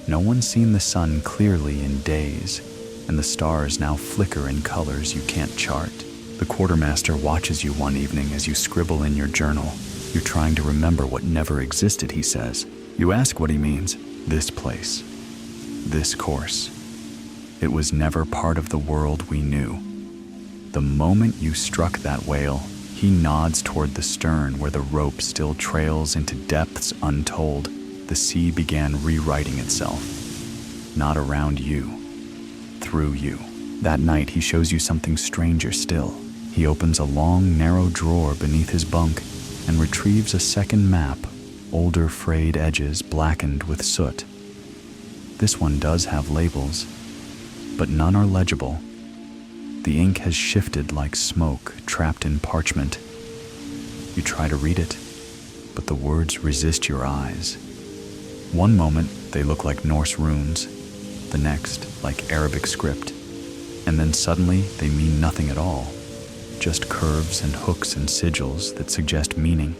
No one's seen the sun clearly in days, and the stars now flicker in colors you can't chart. The quartermaster watches you one evening as you scribble in your journal. You're trying to remember what never existed, he says. You ask what he means. This place. This course. It was never part of the world we knew. The moment you struck that whale, he nods toward the stern where the rope still trails into depths untold. The sea began rewriting itself. Not around you. Through you. That night he shows you something stranger still. He opens a long, narrow drawer beneath his bunk and retrieves a second map, older frayed edges blackened with soot. This one does have labels, but none are legible. The ink has shifted like smoke trapped in parchment. You try to read it, but the words resist your eyes. One moment they look like Norse runes, the next like Arabic script, and then suddenly they mean nothing at all. Just curves and hooks and sigils that suggest meaning,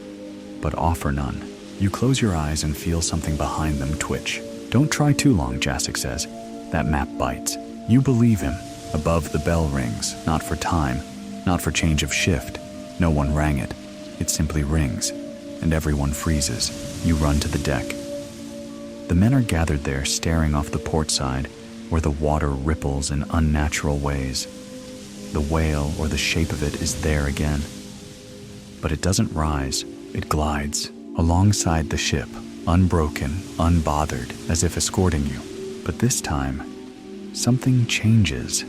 but offer none. You close your eyes and feel something behind them twitch. Don't try too long, Jacek says. That map bites. You believe him. Above the bell rings, not for time, not for change of shift. No one rang it. It simply rings, and everyone freezes. You run to the deck. The men are gathered there, staring off the port side, where the water ripples in unnatural ways. The whale or the shape of it is there again. But it doesn't rise, it glides alongside the ship, unbroken, unbothered, as if escorting you. But this time, something changes.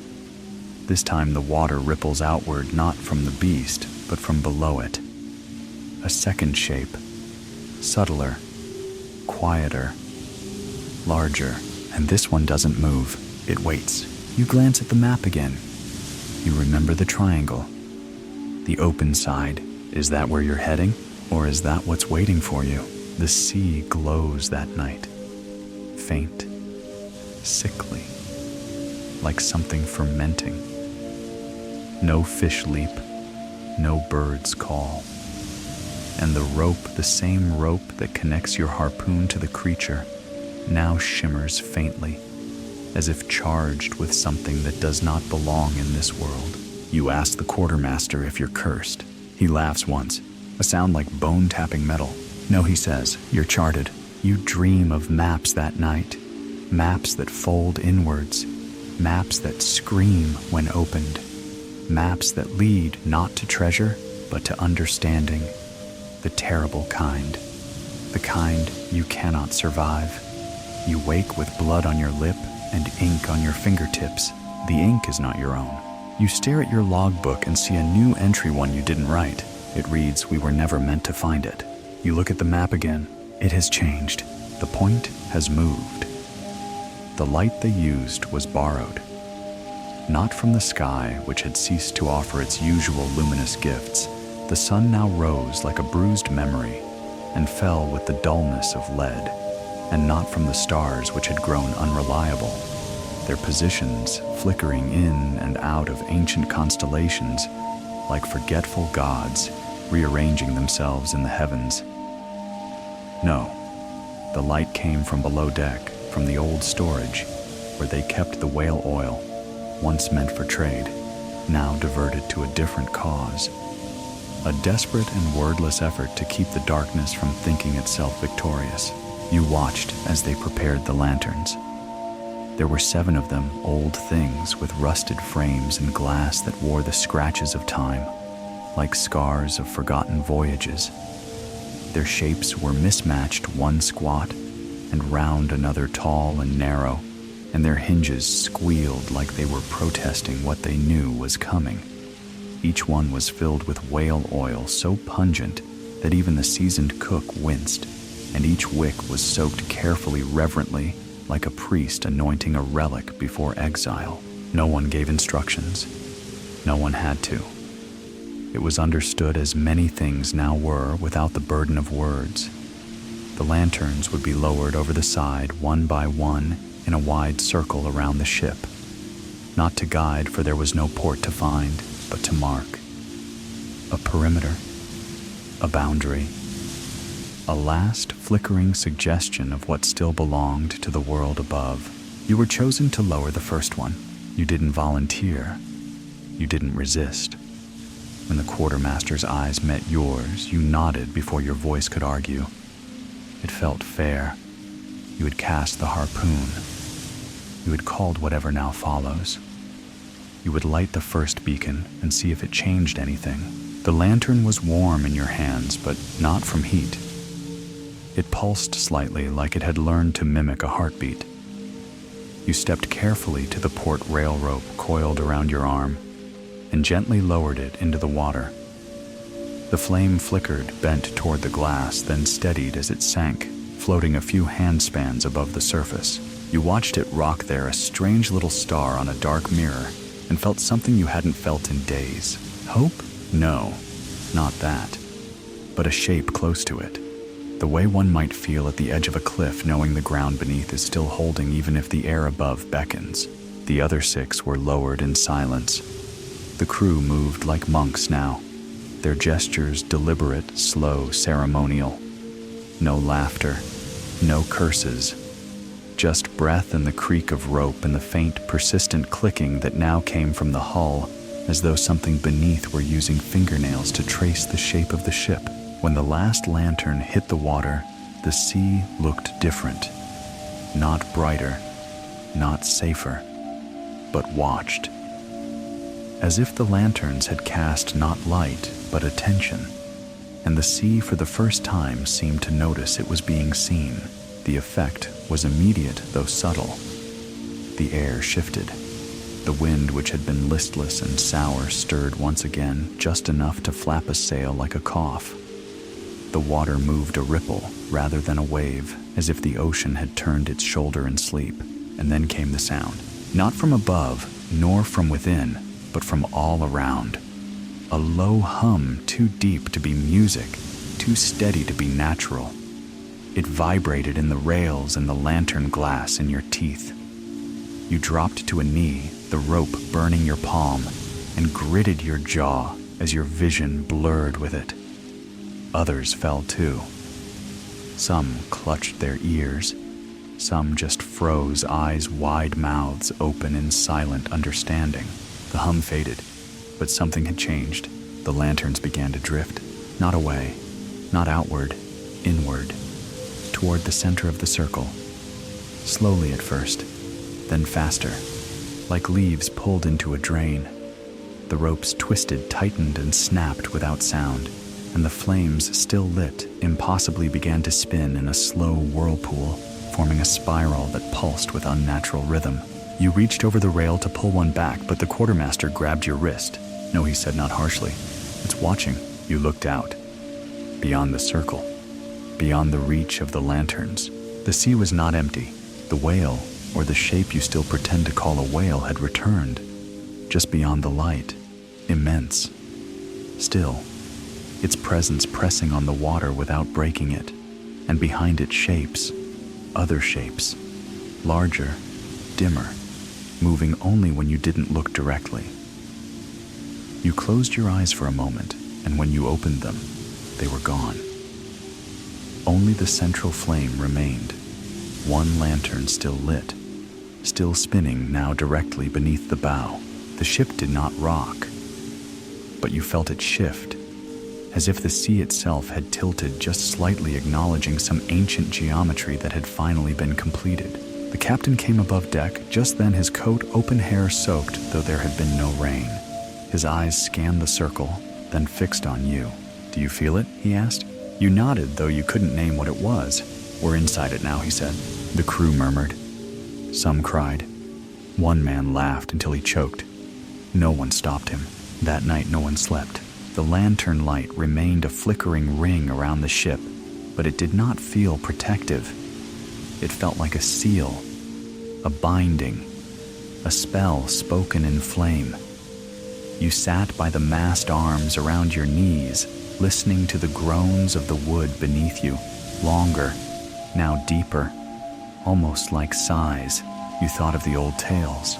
This time the water ripples outward, not from the beast, but from below it. A second shape, subtler, quieter, larger, and this one doesn't move. It waits. You glance at the map again. You remember the triangle. The open side. Is that where you're heading? Or is that what's waiting for you? The sea glows that night. Faint. Sickly. Like something fermenting. No fish leap. No birds call. And the rope, the same rope that connects your harpoon to the creature, now shimmers faintly, as if charged with something that does not belong in this world. You ask the quartermaster if you're cursed. He laughs once, a sound like bone-tapping metal. No, he says, you're charted. You dream of maps that night, maps that fold inwards, maps that scream when opened, maps that lead not to treasure, but to understanding, the terrible kind, the kind you cannot survive. You wake with blood on your lip and ink on your fingertips. The ink is not your own. You stare at your logbook and see a new entry, one you didn't write. It reads, "We were never meant to find it." You look at the map again. It has changed. The point has moved. The light they used was borrowed. Not from the sky, which had ceased to offer its usual luminous gifts. The sun now rose like a bruised memory and fell with the dullness of lead, and not from the stars which had grown unreliable, their positions flickering in and out of ancient constellations like forgetful gods rearranging themselves in the heavens. No, the light came from below deck, from the old storage, where they kept the whale oil, once meant for trade, now diverted to a different cause. A desperate and wordless effort to keep the darkness from thinking itself victorious. You watched as they prepared the lanterns. There were 7 of them, old things with rusted frames and glass that wore the scratches of time, like scars of forgotten voyages. Their shapes were mismatched, one squat, and round, another tall and narrow, and their hinges squealed like they were protesting what they knew was coming. Each one was filled with whale oil so pungent that even the seasoned cook winced, and each wick was soaked carefully, reverently, like a priest anointing a relic before exile. No one gave instructions. No one had to. It was understood, as many things now were, without the burden of words. The lanterns would be lowered over the side, one by one, in a wide circle around the ship. Not to guide, for there was no port to find, but to mark. A perimeter. A boundary. A last flickering suggestion of what still belonged to the world above. You were chosen to lower the first one. You didn't volunteer. You didn't resist. When the quartermaster's eyes met yours, you nodded before your voice could argue. It felt fair. You had cast the harpoon. You had called whatever now follows. You would light the first beacon and see if it changed anything. The lantern was warm in your hands, but not from heat. It pulsed slightly, like it had learned to mimic a heartbeat. You stepped carefully to the port rail rope coiled around your arm and gently lowered it into the water. The flame flickered, bent toward the glass, then steadied as it sank, floating a few handspans above the surface. You watched it rock there, a strange little star on a dark mirror, and felt something you hadn't felt in days. Hope? No, not that, but a shape close to it. The way one might feel at the edge of a cliff, knowing the ground beneath is still holding even if the air above beckons. The other 6 were lowered in silence. The crew moved like monks now, their gestures deliberate, slow, ceremonial. No laughter, no curses, just breath and the creak of rope and the faint, persistent clicking that now came from the hull, as though something beneath were using fingernails to trace the shape of the ship. When the last lantern hit the water, the sea looked different. Not brighter, not safer, but watched. As if the lanterns had cast not light, but attention, and the sea for the first time seemed to notice it was being seen. The effect was immediate, though subtle. The air shifted. The wind, which had been listless and sour, stirred once again, just enough to flap a sail like a cough. The water moved a ripple rather than a wave, as if the ocean had turned its shoulder in sleep. And then came the sound, not from above, nor from within, but from all around. A low hum, too deep to be music, too steady to be natural. It vibrated in the rails and the lantern glass in your teeth. You dropped to a knee, the rope burning your palm, and gritted your jaw as your vision blurred with it. Others fell too. Some clutched their ears, some just froze, eyes wide, mouths open in silent understanding. The hum faded, but something had changed. The lanterns began to drift, not away, not outward, inward, toward the center of the circle. Slowly at first, then faster, like leaves pulled into a drain. The ropes twisted, tightened, and snapped without sound, and the flames, still lit, impossibly began to spin in a slow whirlpool, forming a spiral that pulsed with unnatural rhythm. You reached over the rail to pull one back, but the quartermaster grabbed your wrist. No, he said, not harshly. It's watching. You looked out. Beyond the circle. Beyond the reach of the lanterns. The sea was not empty. The whale, or the shape you still pretend to call a whale, had returned. Just beyond the light. Immense. Still. Its presence pressing on the water without breaking it. And behind it shapes. Other shapes. Larger. Dimmer. Moving only when you didn't look directly. You closed your eyes for a moment, and when you opened them, they were gone. Only the central flame remained. One lantern still lit, still spinning now directly beneath the bow. The ship did not rock, but you felt it shift, as if the sea itself had tilted just slightly, acknowledging some ancient geometry that had finally been completed. The captain came above deck, just then, his coat, open hair soaked, though there had been no rain. His eyes scanned the circle, then fixed on you. Do you feel it? He asked. You nodded, though you couldn't name what it was. We're inside it now, he said. The crew murmured. Some cried. One man laughed until he choked. No one stopped him. That night no one slept. The lantern light remained a flickering ring around the ship, but it did not feel protective. It felt like a seal, a binding, a spell spoken in flame. You sat by the mast arms around your knees, listening to the groans of the wood beneath you, longer, now deeper, almost like sighs. You thought of the old tales,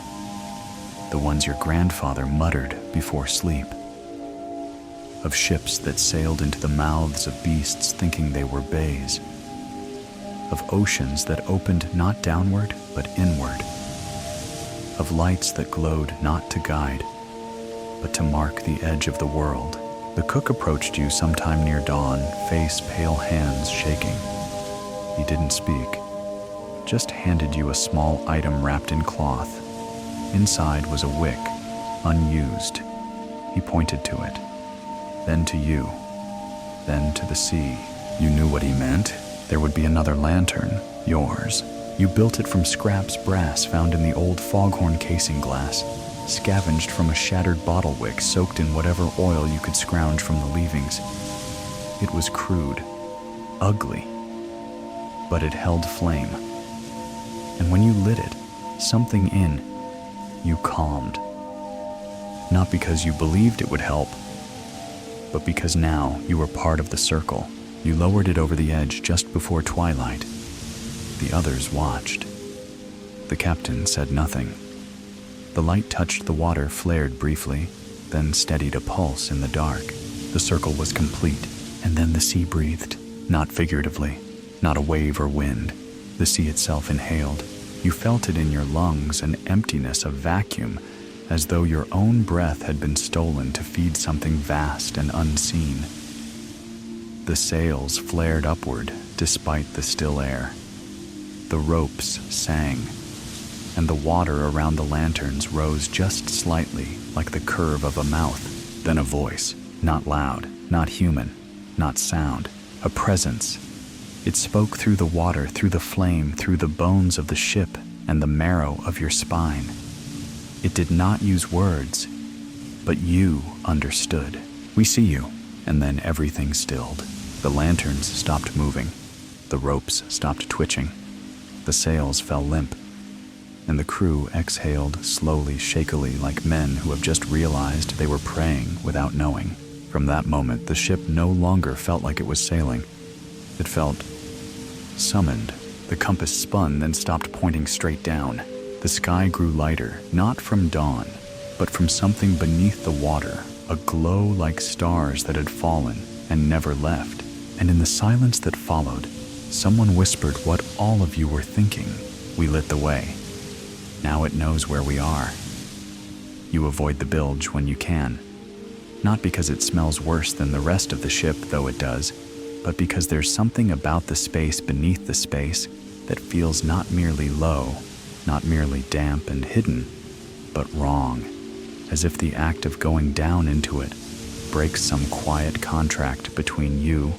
the ones your grandfather muttered before sleep, of ships that sailed into the mouths of beasts thinking they were bays, of oceans that opened not downward but inward, of lights that glowed not to guide, but to mark the edge of the world. The cook approached you sometime near dawn, face pale, hands shaking. He didn't speak, just handed you a small item wrapped in cloth. Inside was a wick, unused. He pointed to it, then to you, then to the sea. You knew what he meant. There would be another lantern, yours. You built it from scraps brass found in the old foghorn casing glass, scavenged from a shattered bottle wick soaked in whatever oil you could scrounge from the leavings. It was crude, ugly, but it held flame. And when you lit it, something in you calmed. Not because you believed it would help, but because now you were part of the circle. You lowered it over the edge just before twilight. The others watched. The captain said nothing. The light touched the water, flared briefly, then steadied a pulse in the dark. The circle was complete, and then the sea breathed, not figuratively, not a wave or wind. The sea itself inhaled. You felt it in your lungs, an emptiness, a vacuum, as though your own breath had been stolen to feed something vast and unseen. The sails flared upward despite the still air. The ropes sang, and the water around the lanterns rose just slightly, like the curve of a mouth. Then a voice, not loud, not human, not sound, a presence. It spoke through the water, through the flame, through the bones of the ship and the marrow of your spine. It did not use words, but you understood. We see you. And then everything stilled. The lanterns stopped moving. The ropes stopped twitching. The sails fell limp. And the crew exhaled slowly, shakily, like men who have just realized they were praying without knowing. From that moment, the ship no longer felt like it was sailing. It felt summoned. The compass spun, then stopped pointing straight down. The sky grew lighter, not from dawn, but from something beneath the water, a glow like stars that had fallen and never left. And in the silence that followed, someone whispered what all of you were thinking. We lit the way. Now it knows where we are. You avoid the bilge when you can. Not because it smells worse than the rest of the ship, though it does, but because there's something about the space beneath the space that feels not merely low, not merely damp and hidden, but wrong, as if the act of going down into it breaks some quiet contract between you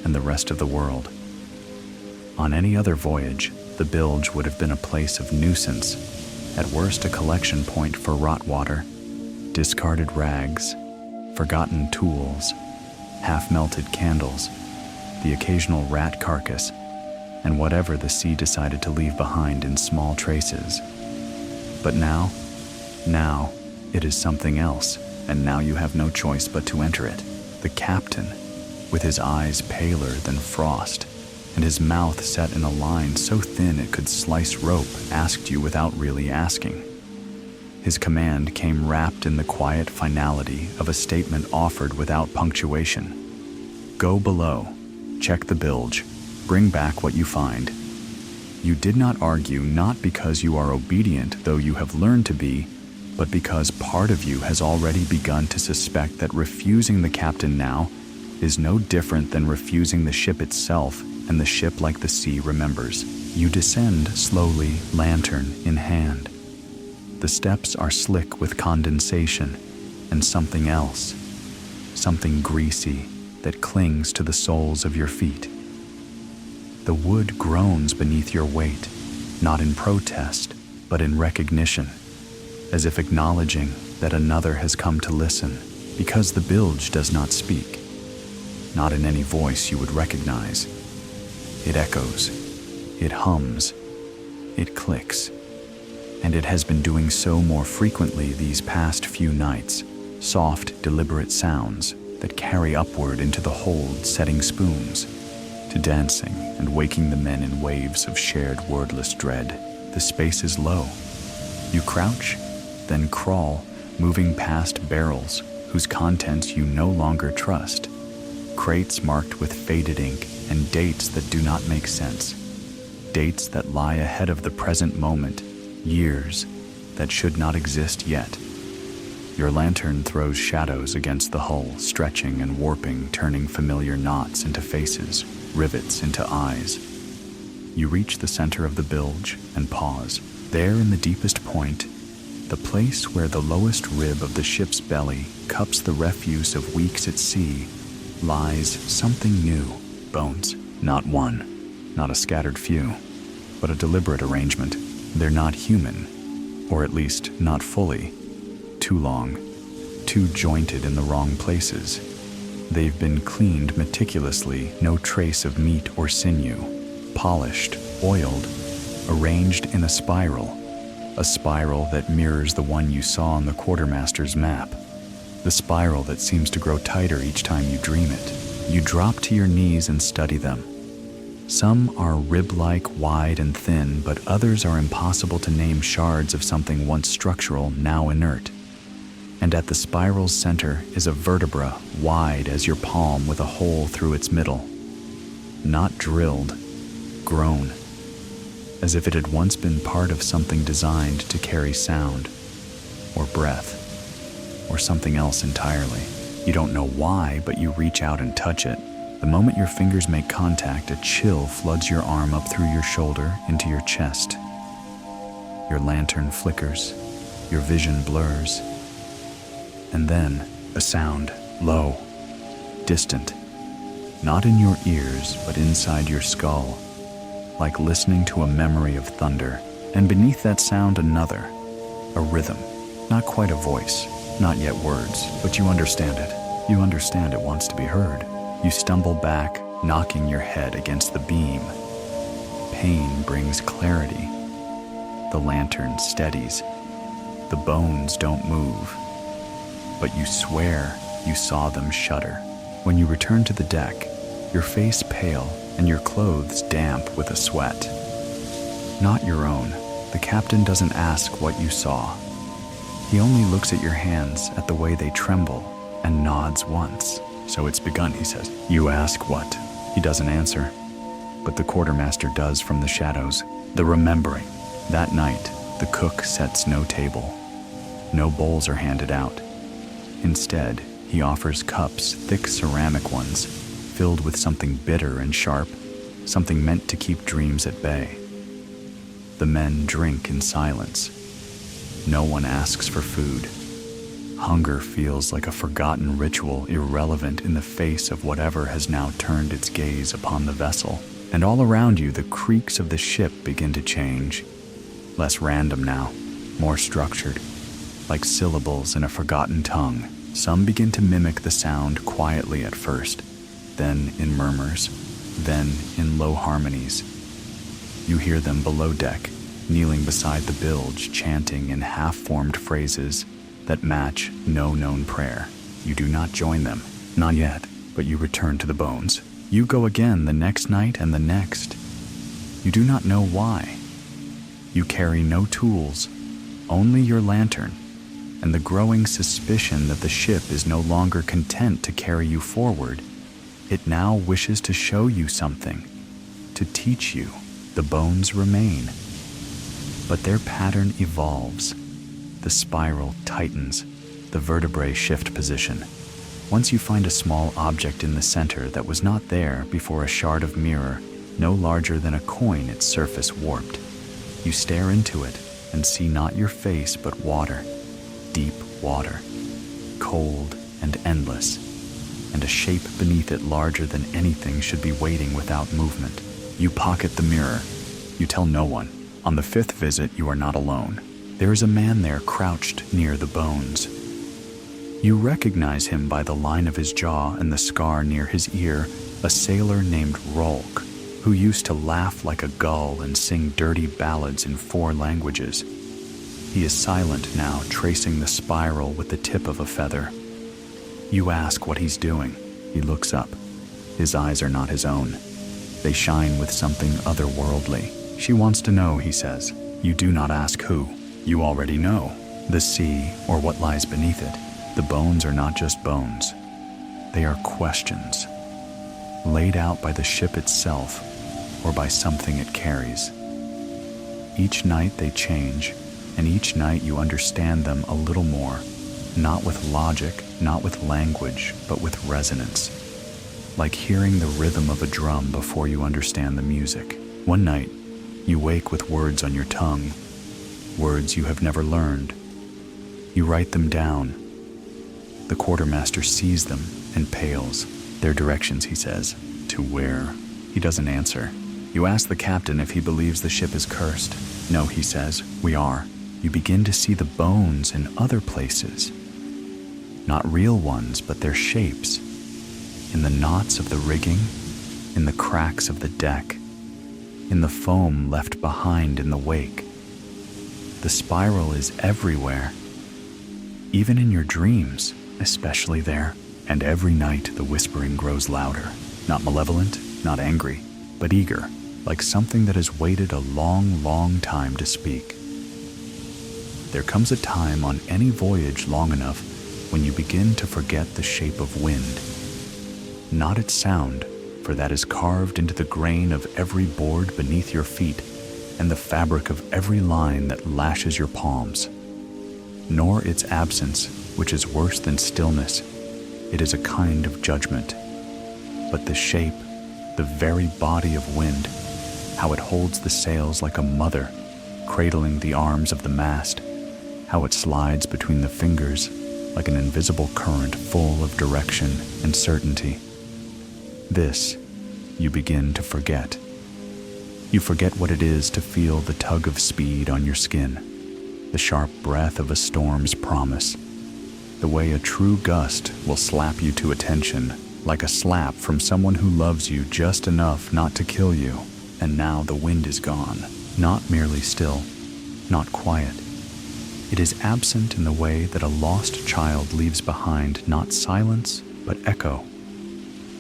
and the rest of the world. On any other voyage, the bilge would have been a place of nuisance, at worst a collection point for rot water, discarded rags, forgotten tools, half-melted candles, the occasional rat carcass, and whatever the sea decided to leave behind in small traces. But now it is something else, and now you have no choice but to enter it. The captain, with his eyes paler than frost, and his mouth set in a line so thin it could slice rope, asked you without really asking. His command came wrapped in the quiet finality of a statement offered without punctuation. Go below, check the bilge, bring back what you find. You did not argue, not because you are obedient, though you have learned to be, but because part of you has already begun to suspect that refusing the captain now is no different than refusing the ship itself, and the ship, like the sea, remembers. You descend slowly, lantern in hand. The steps are slick with condensation and something else, something greasy that clings to the soles of your feet. The wood groans beneath your weight, not in protest, but in recognition, as if acknowledging that another has come to listen, because the bilge does not speak, not in any voice you would recognize. It echoes, it hums, it clicks, and it has been doing so more frequently these past few nights, soft, deliberate sounds that carry upward into the hold, setting spoons, to dancing and waking the men in waves of shared wordless dread. The space is low. You crouch, then crawl, moving past barrels whose contents you no longer trust, crates marked with faded ink and dates that do not make sense, dates that lie ahead of the present moment, years that should not exist yet. Your lantern throws shadows against the hull, stretching and warping, turning familiar knots into faces, rivets into eyes. You reach the center of the bilge and pause. There in the deepest point, the place where the lowest rib of the ship's belly cups the refuse of weeks at sea, lies something new. Bones. Not one, not a scattered few, but a deliberate arrangement. They're not human, or at least not fully. Too long, too jointed in the wrong places. They've been cleaned meticulously, no trace of meat or sinew, polished, oiled, arranged in a spiral that mirrors the one you saw on the quartermaster's map, the spiral that seems to grow tighter each time you dream it. You drop to your knees and study them. Some are rib-like, wide and thin, but others are impossible to name, shards of something once structural, now inert. And at the spiral's center is a vertebra, wide as your palm with a hole through its middle. Not drilled, grown, as if it had once been part of something designed to carry sound, or breath, or something else entirely. You don't know why, but you reach out and touch it. The moment your fingers make contact, a chill floods your arm up through your shoulder into your chest. Your lantern flickers, your vision blurs, and then a sound, low, distant, not in your ears, but inside your skull, like listening to a memory of thunder. And beneath that sound, another, a rhythm, not quite a voice, not yet words, but you understand it. You understand it wants to be heard. You stumble back, knocking your head against the beam. Pain brings clarity. The lantern steadies. The bones don't move. But you swear you saw them shudder. When you return to the deck, your face pale and your clothes damp with a sweat. Not your own. The captain doesn't ask what you saw. He only looks at your hands, at the way they tremble, and nods once. So it's begun, he says. You ask what? He doesn't answer, but the quartermaster does from the shadows. The remembering. That night, the cook sets no table. No bowls are handed out. Instead, he offers cups, thick ceramic ones, filled with something bitter and sharp, something meant to keep dreams at bay. The men drink in silence. No one asks for food. Hunger feels like a forgotten ritual, irrelevant in the face of whatever has now turned its gaze upon the vessel. And all around you, the creaks of the ship begin to change. Less random now, more structured, like syllables in a forgotten tongue. Some begin to mimic the sound quietly at first, then in murmurs, then in low harmonies. You hear them below deck, kneeling beside the bilge, chanting in half-formed phrases that match no known prayer. You do not join them, not yet, but you return to the bones. You go again the next night and the next. You do not know why. You carry no tools, only your lantern, and the growing suspicion that the ship is no longer content to carry you forward. It now wishes to show you something, to teach you. The bones remain, but their pattern evolves. The spiral tightens, the vertebrae shift position. Once you find a small object in the center that was not there before, a shard of mirror, no larger than a coin, its surface warped. You stare into it and see not your face but water, deep water, cold and endless, and a shape beneath it larger than anything should be waiting without movement. You pocket the mirror. You tell no one. On the 5th visit, you are not alone. There is a man there crouched near the bones. You recognize him by the line of his jaw and the scar near his ear, a sailor named Rolk, who used to laugh like a gull and sing dirty ballads in 4 languages. He is silent now, tracing the spiral with the tip of a feather. You ask what he's doing. He looks up. His eyes are not his own. They shine with something otherworldly. She wants to know, he says. You do not ask who. You already know. The sea, or what lies beneath it. The bones are not just bones. They are questions, laid out by the ship itself or by something it carries. Each night they change, and each night you understand them a little more, not with logic, not with language, but with resonance. Like hearing the rhythm of a drum before you understand the music. One night, you wake with words on your tongue, words you have never learned. You write them down. The quartermaster sees them and pales. Their directions, he says. To where? He doesn't answer. You ask the captain if he believes the ship is cursed. No, he says, we are. You begin to see the bones in other places. Not real ones, but their shapes. In the knots of the rigging, in the cracks of the deck, in the foam left behind in the wake. The spiral is everywhere, even in your dreams, especially there. And every night the whispering grows louder, not malevolent, not angry, but eager, like something that has waited a long, long time to speak. There comes a time on any voyage long enough when you begin to forget the shape of wind. Not its sound, for that is carved into the grain of every board beneath your feet and the fabric of every line that lashes your palms. Nor its absence, which is worse than stillness. It is a kind of judgment. But the shape, the very body of wind, how it holds the sails like a mother, cradling the arms of the mast, how it slides between the fingers like an invisible current full of direction and certainty. This, you begin to forget. You forget what it is to feel the tug of speed on your skin, the sharp breath of a storm's promise, the way a true gust will slap you to attention, like a slap from someone who loves you just enough not to kill you. And now the wind is gone, not merely still, not quiet. It is absent in the way that a lost child leaves behind not silence, but echo.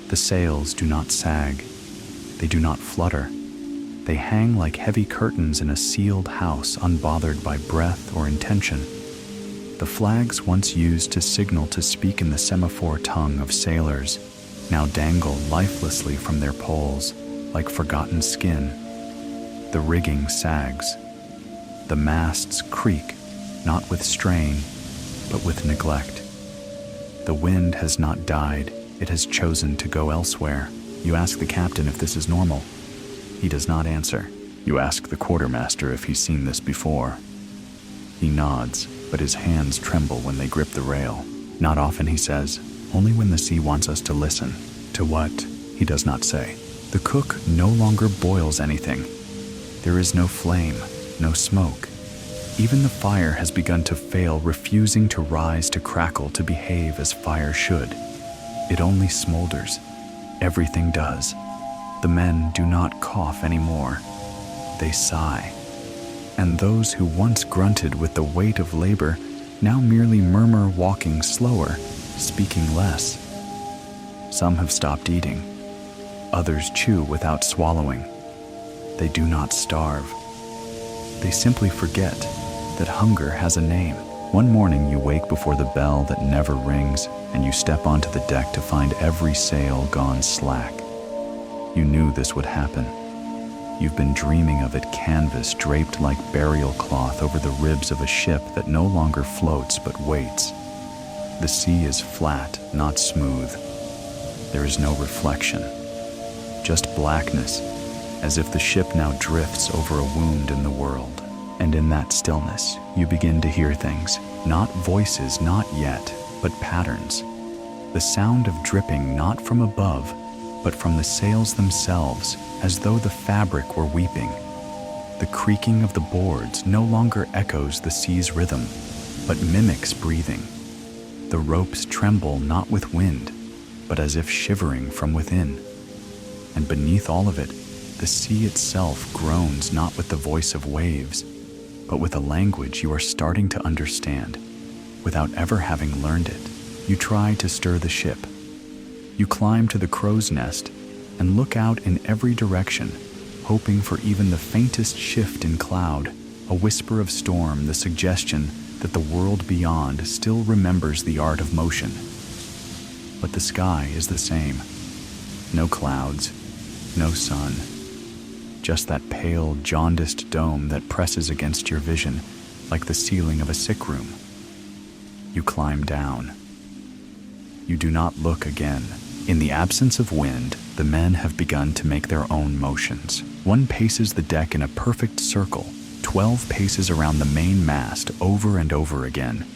The sails do not sag. They do not flutter. They hang like heavy curtains in a sealed house, unbothered by breath or intention. The flags once used to signal to speak in the semaphore tongue of sailors now dangle lifelessly from their poles like forgotten skin. The The rigging sags. The masts creak, not with strain, but with neglect. The wind has not died, it has chosen to go elsewhere. You ask the captain if this is normal. He does not answer. You ask the quartermaster if he's seen this before. He nods, but his hands tremble when they grip the rail. Not often, he says, only when the sea wants us to listen. To what? He does not say. The cook no longer boils anything. There is no flame, no smoke. Even the fire has begun to fail, refusing to rise, to crackle, to behave as fire should. It only smolders. Everything does. The men do not cough anymore. They sigh. And those who once grunted with the weight of labor now merely murmur, walking slower, speaking less. Some have stopped eating. Others chew without swallowing. They do not starve. They simply forget that hunger has a name. One morning you wake before the bell that never rings, and you step onto the deck to find every sail gone slack. You knew this would happen. You've been dreaming of it, canvas draped like burial cloth over the ribs of a ship that no longer floats but waits. The sea is flat, not smooth. There is no reflection, just blackness, as if the ship now drifts over a wound in the world. And in that stillness, you begin to hear things, not voices, not yet, but patterns. The sound of dripping not from above, but from the sails themselves, as though the fabric were weeping. The creaking of the boards no longer echoes the sea's rhythm, but mimics breathing. The ropes tremble not with wind, but as if shivering from within. And beneath all of it, the sea itself groans not with the voice of waves, but with a language you are starting to understand, without ever having learned it. You try to stir the ship. You climb to the crow's nest and look out in every direction, hoping for even the faintest shift in cloud, a whisper of storm, the suggestion that the world beyond still remembers the art of motion. But the sky is the same. No clouds, no sun. Just that pale, jaundiced dome that presses against your vision like the ceiling of a sick room. You climb down. You do not look again. In the absence of wind, the men have begun to make their own motions. One paces the deck in a perfect circle, 12 paces around the main mast over and over again,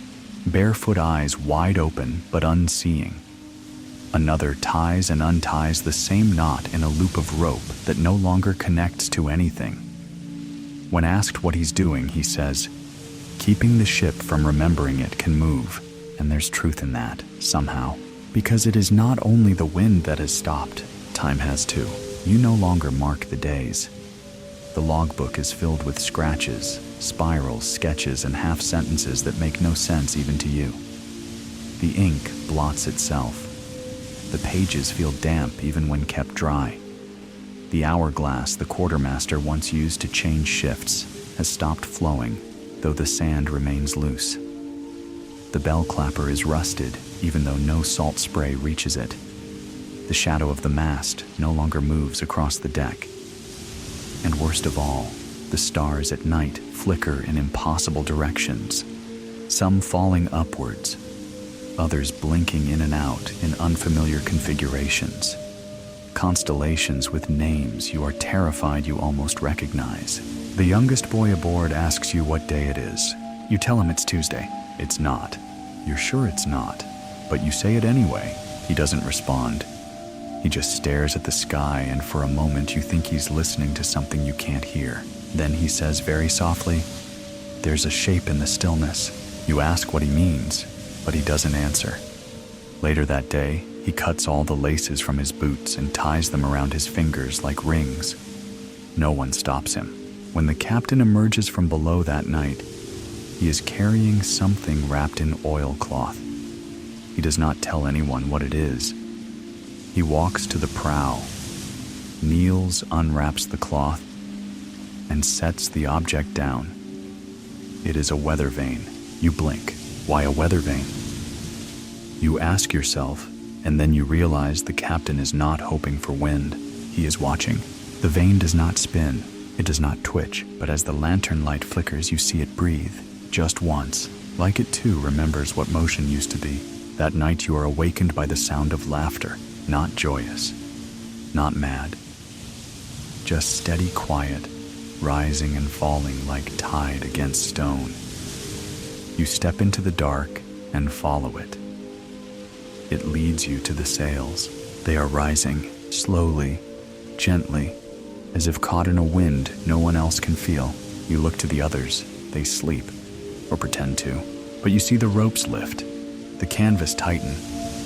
barefoot eyes wide open but unseeing. Another ties and unties the same knot in a loop of rope that no longer connects to anything. When asked what he's doing, he says, keeping the ship from remembering it can move, and there's truth in that, somehow. Because it is not only the wind that has stopped, time has too. You no longer mark the days. The logbook is filled with scratches, spirals, sketches, and half-sentences that make no sense even to you. The ink blots itself. The pages feel damp even when kept dry. The hourglass the quartermaster once used to change shifts has stopped flowing, though the sand remains loose. The bell clapper is rusted, even though no salt spray reaches it. The shadow of the mast no longer moves across the deck. And worst of all, the stars at night flicker in impossible directions, some falling upwards, others blinking in and out in unfamiliar configurations. Constellations with names you are terrified you almost recognize. The youngest boy aboard asks you what day it is. You tell him it's Tuesday. It's not. You're sure it's not, but you say it anyway. He doesn't respond. He just stares at the sky, and for a moment you think he's listening to something you can't hear. Then he says very softly, "There's a shape in the stillness." You ask what he means, but he doesn't answer. Later that day, he cuts all the laces from his boots and ties them around his fingers like rings. No one stops him. When the captain emerges from below that night, he is carrying something wrapped in oilcloth. He does not tell anyone what it is. He walks to the prow, kneels, unwraps the cloth, and sets the object down. It is a weather vane. You blink. Why a weather vane? You ask yourself, and then you realize the captain is not hoping for wind. He is watching. The vane does not spin. It does not twitch, but as the lantern light flickers, you see it breathe, just once. Like it too remembers what motion used to be. That night you are awakened by the sound of laughter, not joyous, not mad. Just steady quiet, rising and falling like tide against stone. You step into the dark and follow it. It leads you to the sails. They are rising, slowly, gently, as if caught in a wind no one else can feel. You look to the others. They sleep, or pretend to. But you see the ropes lift, the canvas tighten,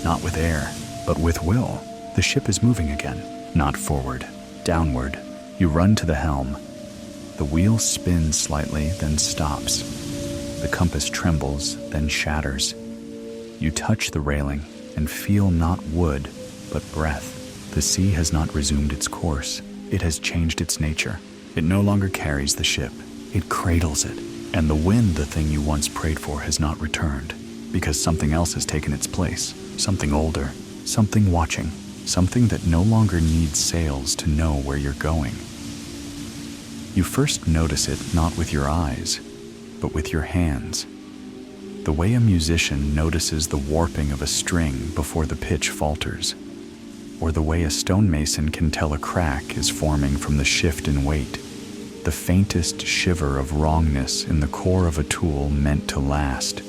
not with air, but with will. The ship is moving again, not forward, downward. You run to the helm. The wheel spins slightly, then stops. The compass trembles, then shatters. You touch the railing and feel not wood, but breath. The sea has not resumed its course. It has changed its nature. It no longer carries the ship. It cradles it. And the wind, the thing you once prayed for, has not returned, because something else has taken its place. Something older, something watching, something that no longer needs sails to know where you're going. You first notice it not with your eyes, but with your hands. The way a musician notices the warping of a string before the pitch falters, or the way a stonemason can tell a crack is forming from the shift in weight, the faintest shiver of wrongness in the core of a tool meant to last.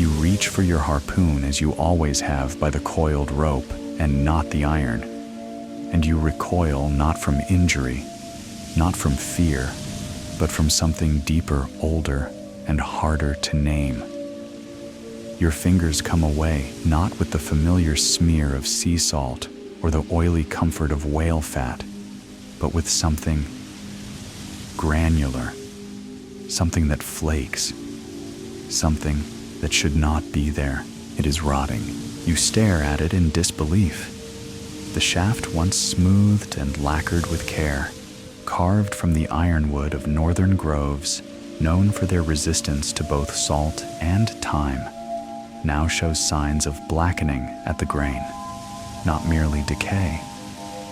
You reach for your harpoon as you always have by the coiled rope and not the iron, and you recoil not from injury, not from fear, but from something deeper, older, and harder to name. Your fingers come away not with the familiar smear of sea salt or the oily comfort of whale fat, but with something granular, something that flakes, something that should not be there. It is rotting. You stare at it in disbelief. The shaft once smoothed and lacquered with care, carved from the ironwood of northern groves, known for their resistance to both salt and time, now shows signs of blackening at the grain. Not merely decay,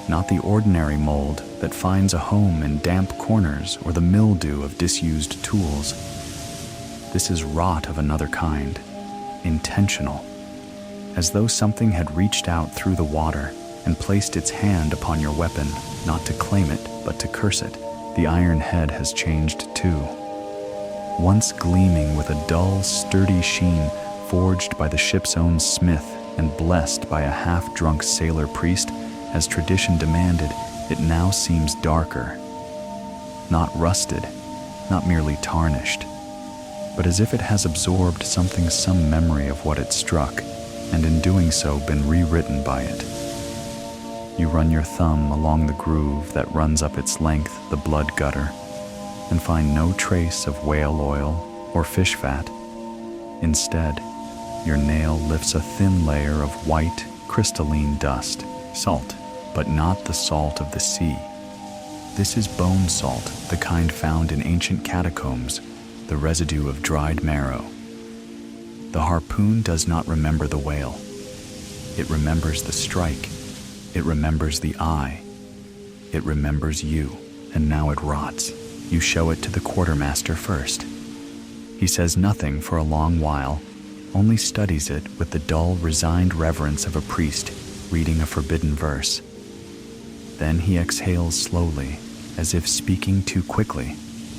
not the ordinary mold that finds a home in damp corners or the mildew of disused tools. This is rot of another kind, intentional, as though something had reached out through the water and placed its hand upon your weapon, not to claim it, but to curse it. The iron head has changed too. Once gleaming with a dull, sturdy sheen, forged by the ship's own smith and blessed by a half-drunk sailor priest, as tradition demanded, it now seems darker. Not rusted, not merely tarnished, but as if it has absorbed something, some memory of what it struck, and in doing so been rewritten by it. You run your thumb along the groove that runs up its length, the blood gutter, and find no trace of whale oil or fish fat. Instead, your nail lifts a thin layer of white, crystalline dust, salt, but not the salt of the sea. This is bone salt, the kind found in ancient catacombs, the residue of dried marrow. The harpoon does not remember the whale. It remembers the strike. It remembers the eye. It remembers you, and now it rots. You show it to the quartermaster first. He says nothing for a long while, only studies it with the dull, resigned reverence of a priest reading a forbidden verse. Then he exhales slowly, as if speaking too quickly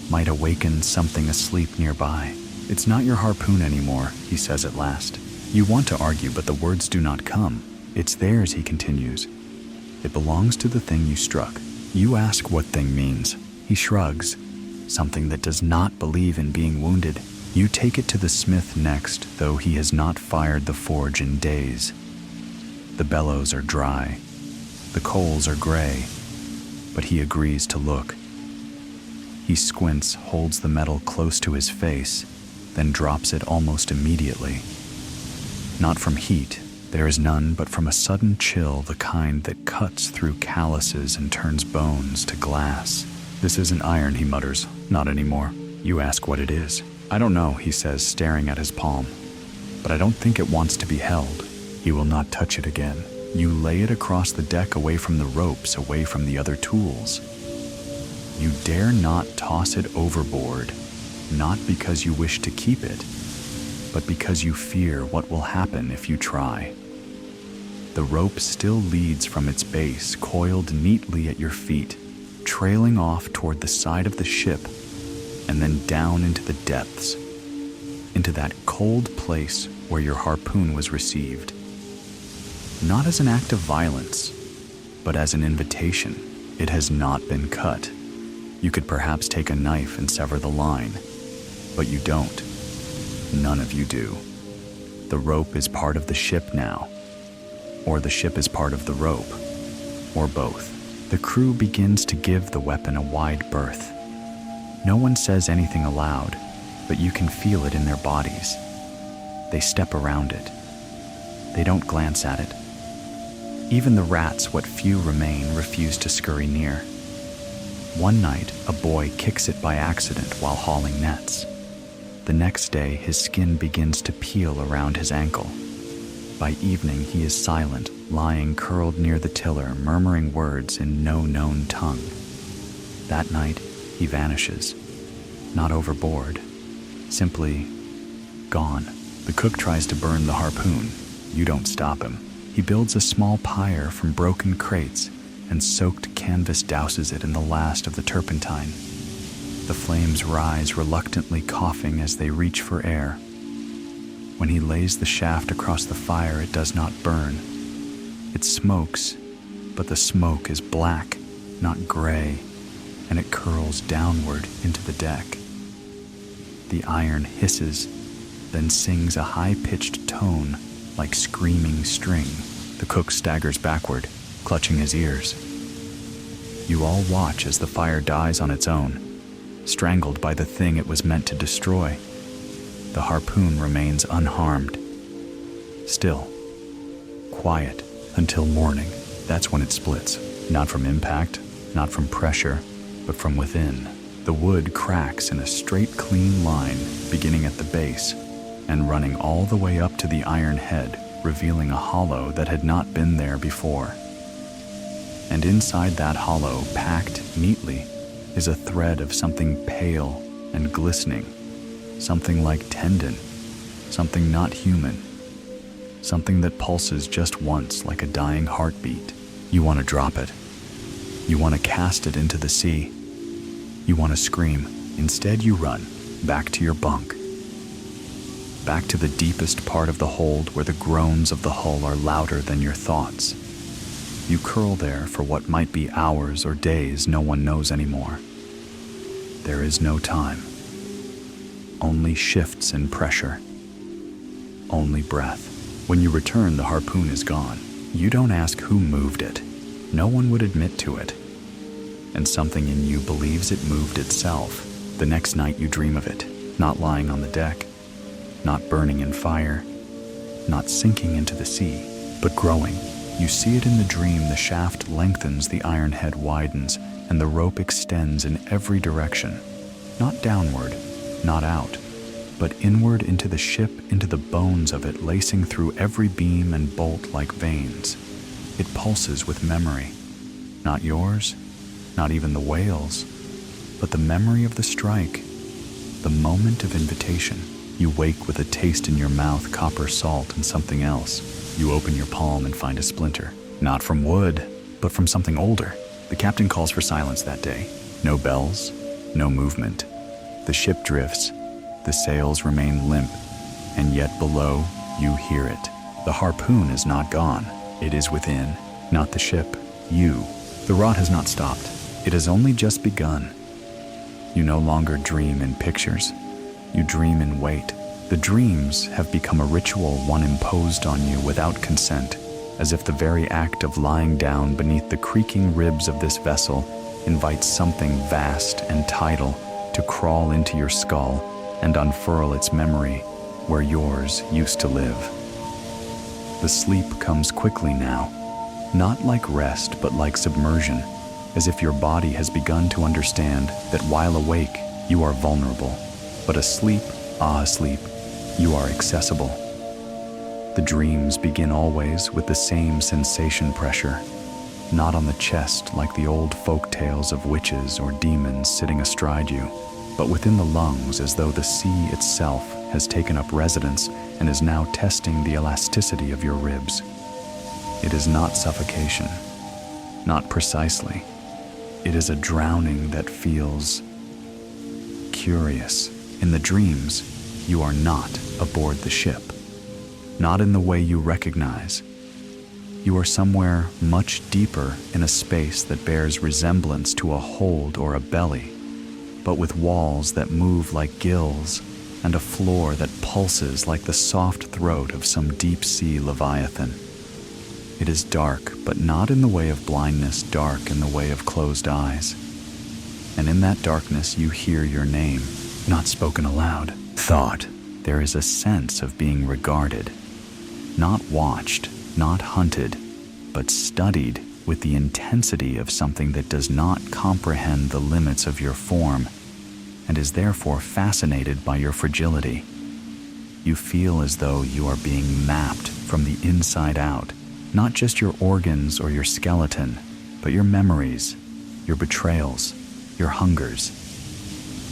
might awaken something asleep nearby. "It's not your harpoon anymore," he says at last. "You want to argue, but the words do not come. It's theirs," he continues. "It belongs to the thing you struck. You ask what thing means." He shrugs, something that does not believe in being wounded. You take it to the smith next, though he has not fired the forge in days. The bellows are dry. The coals are gray, but he agrees to look. He squints, holds the metal close to his face, then drops it almost immediately. Not from heat, there is none, but from a sudden chill, the kind that cuts through calluses and turns bones to glass. "This isn't iron," he mutters. "Not anymore." You ask what it is. "I don't know," he says, staring at his palm. "But I don't think it wants to be held." He will not touch it again. You lay it across the deck, away from the ropes, away from the other tools. You dare not toss it overboard, not because you wish to keep it, but because you fear what will happen if you try. The rope still leads from its base, coiled neatly at your feet, trailing off toward the side of the ship, and then down into the depths, into that cold place where your harpoon was received. Not as an act of violence, but as an invitation. It has not been cut. You could perhaps take a knife and sever the line, but you don't. None of you do. The rope is part of the ship now, or the ship is part of the rope, or both. The crew begins to give the weapon a wide berth. No one says anything aloud, but you can feel it in their bodies. They step around it. They don't glance at it. Even the rats, what few remain, refuse to scurry near. One night, a boy kicks it by accident while hauling nets. The next day, his skin begins to peel around his ankle. By evening, he is silent, lying curled near the tiller, murmuring words in no known tongue. That night, he vanishes. Not overboard, simply gone. The cook tries to burn the harpoon. You don't stop him. He builds a small pyre from broken crates and soaked canvas douses it in the last of the turpentine. The flames rise, reluctantly coughing as they reach for air. When he lays the shaft across the fire, it does not burn. It smokes, but the smoke is black, not gray, and it curls downward into the deck. The iron hisses, then sings a high-pitched tone like screaming string. The cook staggers backward, clutching his ears. You all watch as the fire dies on its own, strangled by the thing it was meant to destroy. The harpoon remains unharmed. Still, quiet until morning. That's when it splits. Not from impact, not from pressure, but from within. The wood cracks in a straight, clean line, beginning at the base and running all the way up to the iron head, revealing a hollow that had not been there before. And inside that hollow, packed neatly, is a thread of something pale and glistening, something like tendon, something not human, something that pulses just once like a dying heartbeat. You want to drop it. You want to cast it into the sea. You want to scream. Instead, you run back to your bunk, back to the deepest part of the hold where the groans of the hull are louder than your thoughts. You curl there for what might be hours or days, no one knows anymore. There is no time. Only shifts in pressure. Only breath. When you return, the harpoon is gone. You don't ask who moved it. No one would admit to it. And something in you believes it moved itself. The next night you dream of it, not lying on the deck, not burning in fire, not sinking into the sea, but growing. You see it in the dream. The shaft lengthens, the iron head widens, and the rope extends in every direction. Not downward, not out, but inward into the ship, into the bones of it, lacing through every beam and bolt like veins. It pulses with memory. Not yours, not even the whale's, but the memory of the strike, the moment of invitation. You wake with a taste in your mouth, copper salt and something else. You open your palm and find a splinter. Not from wood, but from something older. The captain calls for silence that day. No bells, no movement. The ship drifts. The sails remain limp, and yet below, you hear it. The harpoon is not gone. It is within, not the ship, you. The rot has not stopped. It has only just begun. You no longer dream in pictures. You dream in weight. The dreams have become a ritual, one imposed on you without consent, as if the very act of lying down beneath the creaking ribs of this vessel invites something vast and tidal to crawl into your skull and unfurl its memory where yours used to live. The sleep comes quickly now, not like rest but like submersion, as if your body has begun to understand that while awake you are vulnerable, but asleep, asleep, you are accessible. The dreams begin always with the same sensation pressure, not on the chest like the old folk tales of witches or demons sitting astride you, but within the lungs as though the sea itself has taken up residence and is now testing the elasticity of your ribs. It is not suffocation, not precisely. It is a drowning that feels curious. In the dreams, you are not aboard the ship, not in the way you recognize. You are somewhere much deeper in a space that bears resemblance to a hold or a belly, but with walls that move like gills and a floor that pulses like the soft throat of some deep-sea leviathan. It is dark, but not in the way of blindness, dark in the way of closed eyes. And in that darkness you hear your name, not spoken aloud, thought. There is a sense of being regarded, not watched, not hunted, but studied with the intensity of something that does not comprehend the limits of your form and is therefore fascinated by your fragility. You feel as though you are being mapped from the inside out, not just your organs or your skeleton, but your memories, your betrayals, your hungers.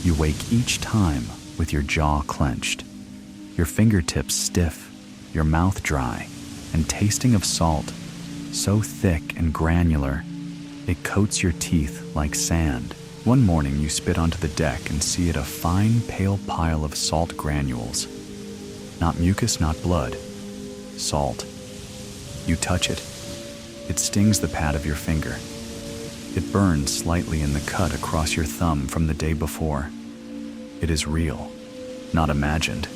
You wake each time with your jaw clenched, your fingertips stiff, your mouth dry, and tasting of salt, so thick and granular, it coats your teeth like sand. One morning you spit onto the deck and see it a fine, pale pile of salt granules. Not mucus, not blood. Salt. You touch it. It stings the pad of your finger. It burns slightly in the cut across your thumb from the day before. It is real, not imagined.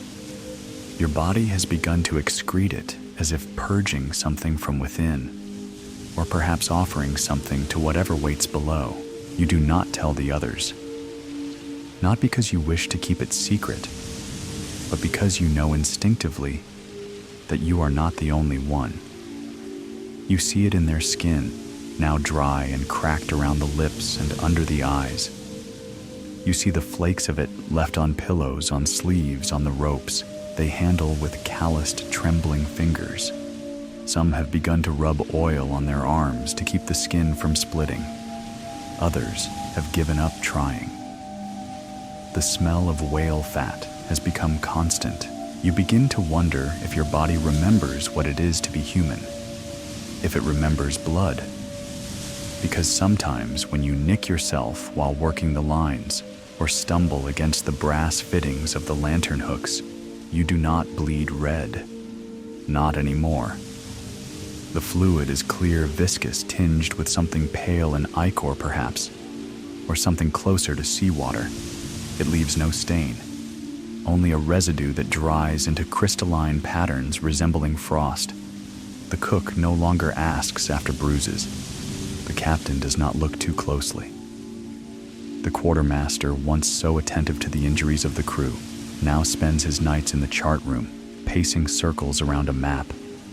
Your body has begun to excrete it as if purging something from within, or perhaps offering something to whatever waits below. You do not tell the others. Not because you wish to keep it secret, but because you know instinctively that you are not the only one. You see it in their skin, now dry and cracked around the lips and under the eyes. You see the flakes of it left on pillows, on sleeves, on the ropes they handle with calloused, trembling fingers. Some have begun to rub oil on their arms to keep the skin from splitting. Others have given up trying. The smell of whale fat has become constant. You begin to wonder if your body remembers what it is to be human, if it remembers blood. Because sometimes when you nick yourself while working the lines or stumble against the brass fittings of the lantern hooks, you do not bleed red. Not anymore. The fluid is clear, viscous, tinged with something pale and ichor perhaps, or something closer to seawater. It leaves no stain, only a residue that dries into crystalline patterns resembling frost. The cook no longer asks after bruises. The captain does not look too closely. The quartermaster, once so attentive to the injuries of the crew, now spends his nights in the chart room, pacing circles around a map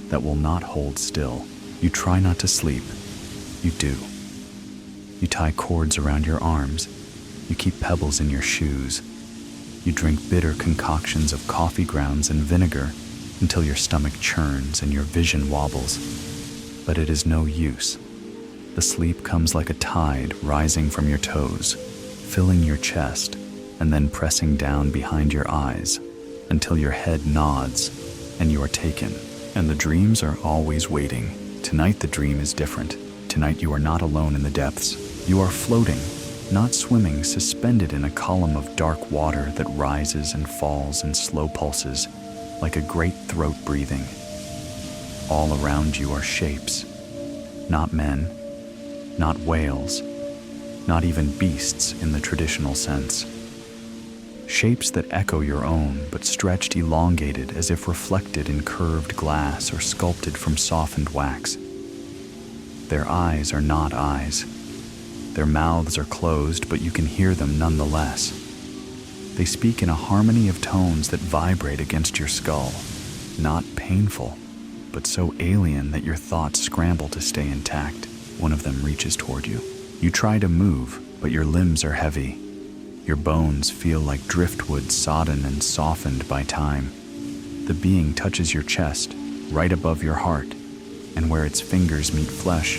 that will not hold still. You try not to sleep. You do. You tie cords around your arms. You keep pebbles in your shoes. You drink bitter concoctions of coffee grounds and vinegar until your stomach churns and your vision wobbles. But it is no use. The sleep comes like a tide rising from your toes, filling your chest, and then pressing down behind your eyes until your head nods and you are taken. And the dreams are always waiting. Tonight the dream is different. Tonight you are not alone in the depths. You are floating, not swimming, suspended in a column of dark water that rises and falls in slow pulses, like a great throat breathing. All around you are shapes. Not men, not whales, not even beasts in the traditional sense. Shapes that echo your own, but stretched, elongated, as if reflected in curved glass or sculpted from softened wax. Their eyes are not eyes. Their mouths are closed, but you can hear them nonetheless. They speak in a harmony of tones that vibrate against your skull, not painful, but so alien that your thoughts scramble to stay intact. One of them reaches toward you. You try to move, but your limbs are heavy. Your bones feel like driftwood sodden and softened by time. The being touches your chest, right above your heart, and where its fingers meet flesh,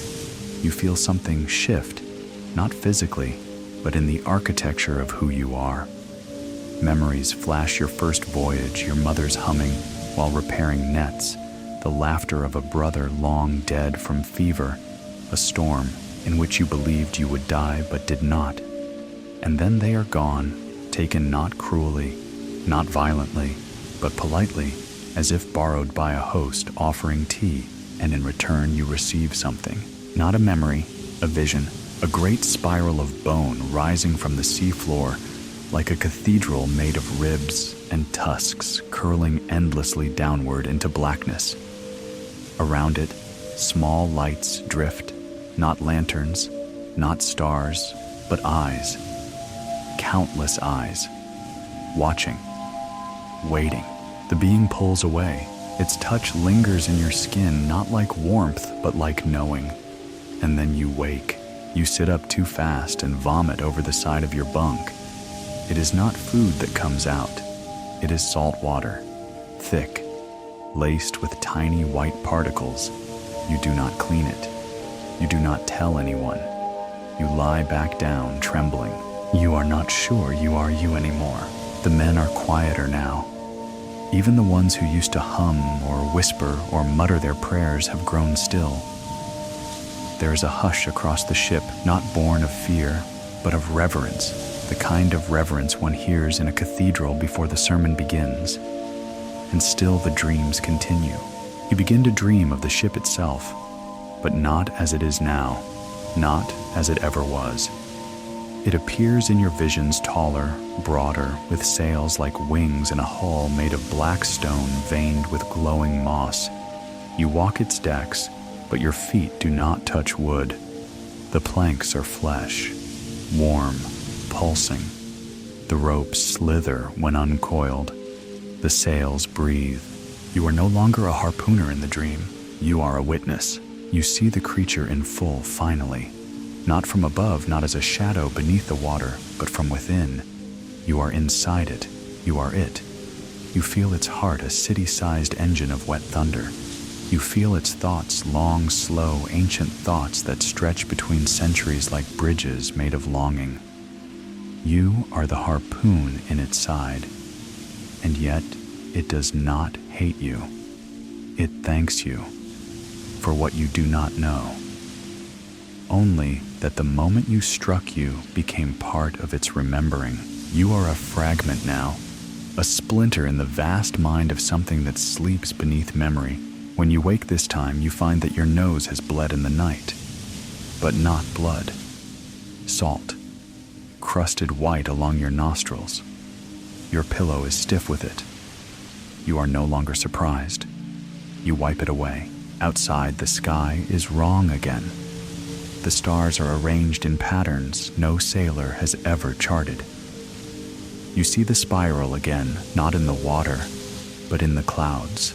you feel something shift, not physically, but in the architecture of who you are. Memories flash your first voyage, your mother's humming while repairing nets, the laughter of a brother long dead from fever, a storm in which you believed you would die but did not. And then they are gone, taken not cruelly, not violently, but politely, as if borrowed by a host offering tea, and in return you receive something. Not a memory, a vision, a great spiral of bone rising from the seafloor, like a cathedral made of ribs and tusks curling endlessly downward into blackness. Around it, small lights drift, not lanterns, not stars, but eyes. Countless eyes, watching, waiting. The being pulls away. Its touch lingers in your skin, not like warmth, but like knowing. And then you wake. You sit up too fast and vomit over the side of your bunk. It is not food that comes out. It is salt water, thick, laced with tiny white particles. You do not clean it. You do not tell anyone. You lie back down, trembling. You are not sure you are you anymore. The men are quieter now. Even the ones who used to hum or whisper or mutter their prayers have grown still. There is a hush across the ship, not born of fear, but of reverence, the kind of reverence one hears in a cathedral before the sermon begins. And still the dreams continue. You begin to dream of the ship itself, but not as it is now, not as it ever was. It appears in your visions taller, broader, with sails like wings and a hull made of black stone veined with glowing moss. You walk its decks, but your feet do not touch wood. The planks are flesh, warm, pulsing. The ropes slither when uncoiled. The sails breathe. You are no longer a harpooner in the dream. You are a witness. You see the creature in full finally. Not from above, not as a shadow beneath the water, but from within. You are inside it. You are it. You feel its heart, a city-sized engine of wet thunder. You feel its thoughts, long, slow, ancient thoughts that stretch between centuries like bridges made of longing. You are the harpoon in its side, and yet it does not hate you. It thanks you for what you do not know. Only that the moment you struck you became part of its remembering. You are a fragment now, a splinter in the vast mind of something that sleeps beneath memory. When you wake this time, you find that your nose has bled in the night, but not blood. Salt, crusted white along your nostrils. Your pillow is stiff with it. You are no longer surprised. You wipe it away. Outside, the sky is wrong again. The stars are arranged in patterns no sailor has ever charted. You see the spiral again, not in the water, but in the clouds.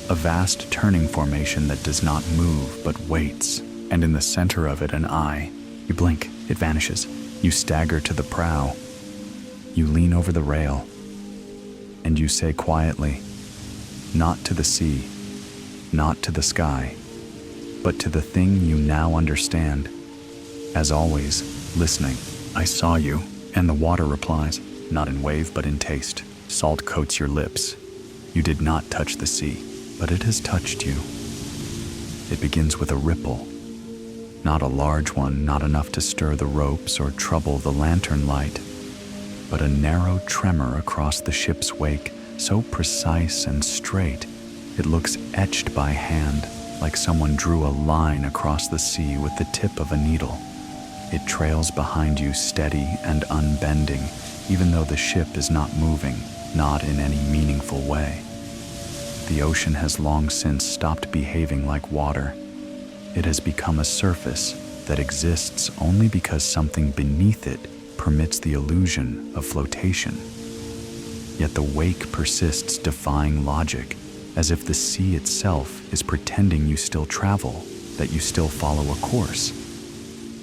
A vast turning formation that does not move but waits, and in the center of it an eye. You blink, it vanishes. You stagger to the prow. You lean over the rail, and you say quietly, not to the sea, not to the sky, but to the thing you now understand. As always, listening, I saw you, and the water replies, not in wave but in taste. Salt coats your lips. You did not touch the sea, but it has touched you. It begins with a ripple, not a large one, not enough to stir the ropes or trouble the lantern light, but a narrow tremor across the ship's wake, so precise and straight, it looks etched by hand, like someone drew a line across the sea with the tip of a needle. It trails behind you steady and unbending, even though the ship is not moving, not in any meaningful way. The ocean has long since stopped behaving like water. It has become a surface that exists only because something beneath it permits the illusion of flotation. Yet the wake persists, defying logic, as if the sea itself is pretending you still travel, that you still follow a course.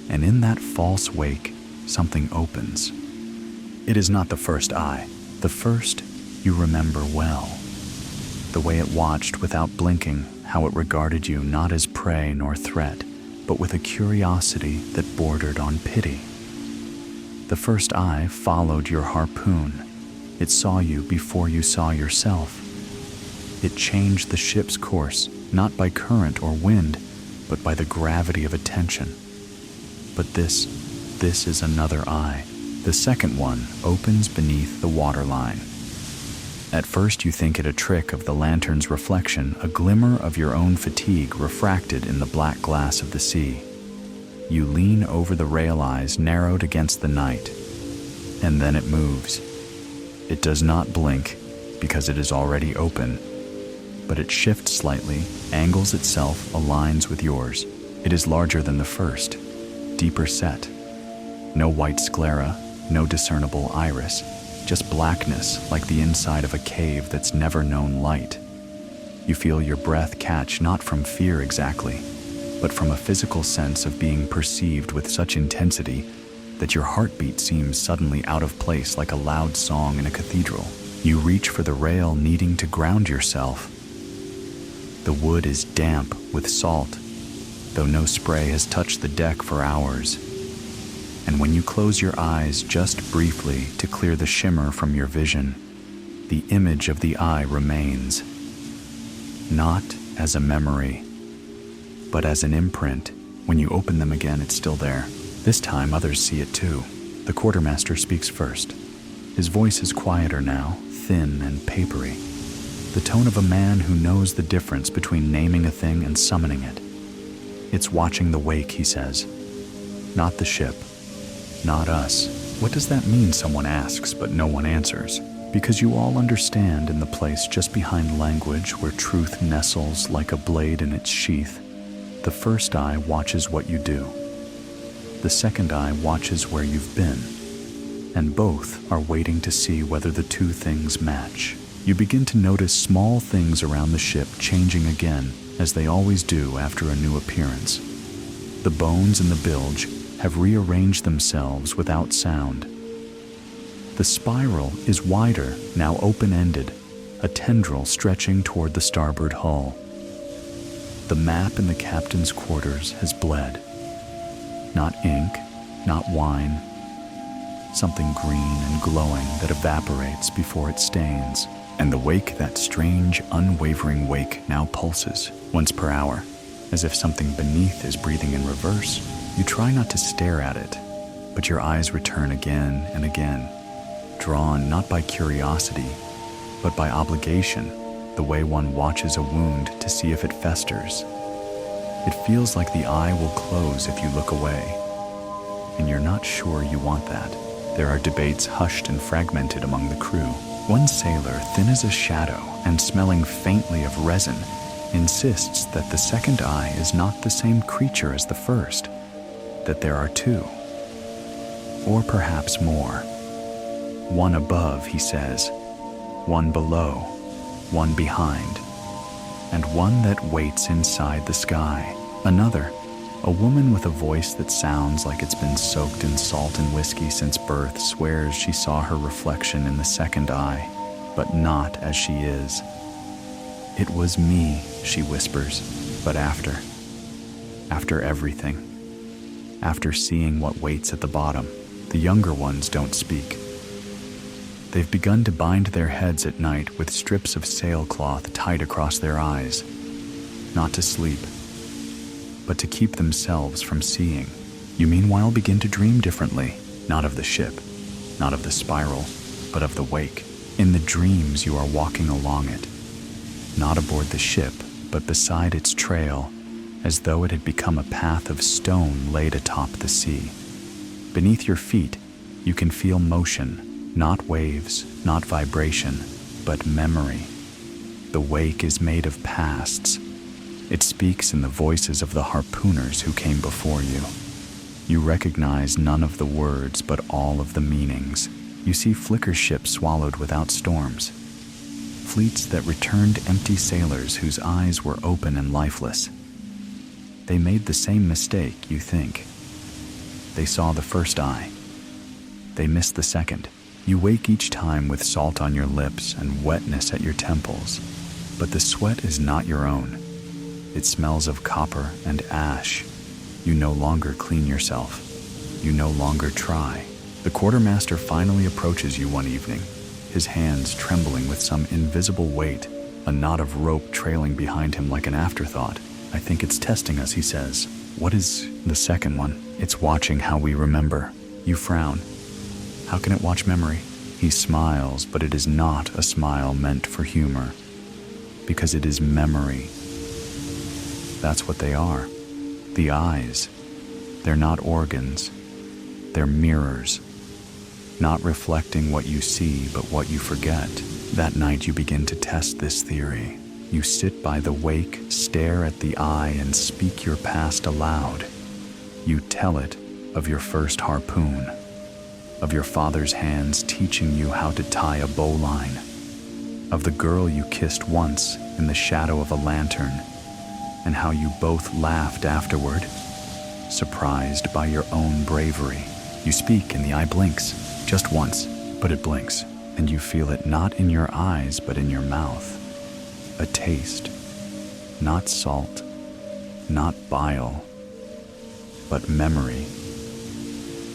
And in that false wake, something opens. It is not the first eye. The first you remember well. The way it watched without blinking, how it regarded you not as prey nor threat, but with a curiosity that bordered on pity. The first eye followed your harpoon. It saw you before you saw yourself. It changed the ship's course, not by current or wind, but by the gravity of attention. But this is another eye. The second one opens beneath the waterline. At first you think it a trick of the lantern's reflection, a glimmer of your own fatigue refracted in the black glass of the sea. You lean over the rail eyes narrowed against the night, and then it moves. It does not blink, because it is already open, but it shifts slightly, angles itself, aligns with yours. It is larger than the first, deeper set. No white sclera, no discernible iris, just blackness like the inside of a cave that's never known light. You feel your breath catch not from fear exactly, but from a physical sense of being perceived with such intensity that your heartbeat seems suddenly out of place like a loud song in a cathedral. You reach for the rail, needing to ground yourself. The wood is damp with salt, though no spray has touched the deck for hours. And when you close your eyes just briefly to clear the shimmer from your vision, the image of the eye remains, not as a memory, but as an imprint. When you open them again, it's still there. This time others see it too. The quartermaster speaks first. His voice is quieter now, thin and papery. The tone of a man who knows the difference between naming a thing and summoning it. It's watching the wake, he says. Not the ship. Not us. What does that mean, someone asks, but no one answers. Because you all understand in the place just behind language where truth nestles like a blade in its sheath. The first eye watches what you do. The second eye watches where you've been. And both are waiting to see whether the two things match. You begin to notice small things around the ship changing again, as they always do after a new appearance. The bones in the bilge have rearranged themselves without sound. The spiral is wider, now open-ended, a tendril stretching toward the starboard hull. The map in the captain's quarters has bled. Not ink, not wine, something green and glowing that evaporates before it stains. And the wake, that strange, unwavering wake, now pulses, once per hour, as if something beneath is breathing in reverse. You try not to stare at it, but your eyes return again and again, drawn not by curiosity, but by obligation, the way one watches a wound to see if it festers. It feels like the eye will close if you look away, and you're not sure you want that. There are debates hushed and fragmented among the crew. One sailor, thin as a shadow and smelling faintly of resin, insists that the second eye is not the same creature as the first, that there are two, or perhaps more. One above, he says, one below, one behind, and one that waits inside the sky. Another, a woman with a voice that sounds like it's been soaked in salt and whiskey since birth, swears she saw her reflection in the second eye, but not as she is. It was me, she whispers, but after everything. After seeing what waits at the bottom, the younger ones don't speak. They've begun to bind their heads at night with strips of sailcloth tied across their eyes, not to sleep, but to keep themselves from seeing. You meanwhile begin to dream differently, not of the ship, not of the spiral, but of the wake. In the dreams you are walking along it, not aboard the ship, but beside its trail, as though it had become a path of stone laid atop the sea. Beneath your feet, you can feel motion, not waves, not vibration, but memory. The wake is made of pasts. It speaks in the voices of the harpooners who came before you. You recognize none of the words, but all of the meanings. You see flicker ships swallowed without storms, fleets that returned empty sailors whose eyes were open and lifeless. They made the same mistake, you think. They saw the first eye. They missed the second. You wake each time with salt on your lips and wetness at your temples, but the sweat is not your own. It smells of copper and ash. You no longer clean yourself. You no longer try. The quartermaster finally approaches you one evening, his hands trembling with some invisible weight, a knot of rope trailing behind him like an afterthought. "I think it's testing us," he says. "What is the second one?" "It's watching how we remember." You frown. "How can it watch memory?" He smiles, but it is not a smile meant for humor, because it is memory. That's what they are. The eyes. They're not organs. They're mirrors, not reflecting what you see, but what you forget. That night you begin to test this theory. You sit by the wake, stare at the eye, and speak your past aloud. You tell it of your first harpoon, of your father's hands teaching you how to tie a bowline, of the girl you kissed once in the shadow of a lantern, and how you both laughed afterward, surprised by your own bravery. You speak and the eye blinks, just once, but it blinks, and you feel it not in your eyes but in your mouth. A taste, not salt, not bile, but memory.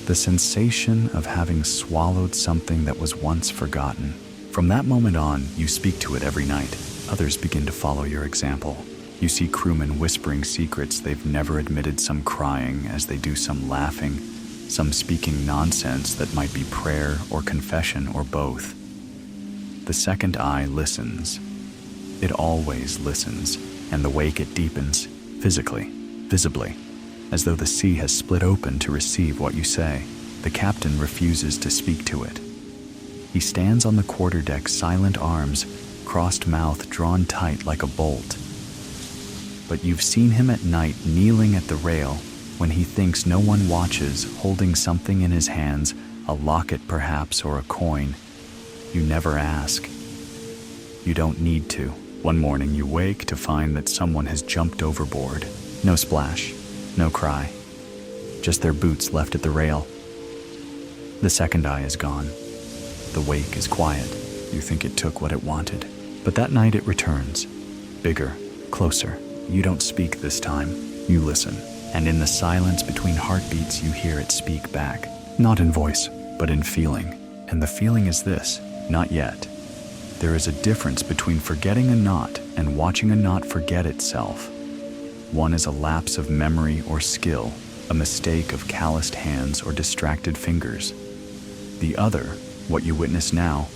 The sensation of having swallowed something that was once forgotten. From that moment on, you speak to it every night. Others begin to follow your example. You see crewmen whispering secrets they've never admitted, some crying as they do, some laughing, some speaking nonsense that might be prayer or confession or both. The second eye listens. It always listens, and the wake it deepens, physically, visibly, as though the sea has split open to receive what you say. The captain refuses to speak to it. He stands on the quarterdeck, silent arms, crossed mouth drawn tight like a bolt. But you've seen him at night kneeling at the rail when he thinks no one watches, holding something in his hands, a locket perhaps or a coin. You never ask. You don't need to. One morning you wake to find that someone has jumped overboard. No splash, no cry, just their boots left at the rail. The second eye is gone. The wake is quiet. You think it took what it wanted. But that night it returns, bigger, closer. You don't speak this time, you listen. And in the silence between heartbeats, you hear it speak back. Not in voice, but in feeling. And the feeling is this: not yet. There is a difference between forgetting a knot and watching a knot forget itself. One is a lapse of memory or skill, a mistake of calloused hands or distracted fingers. The other, what you witness now,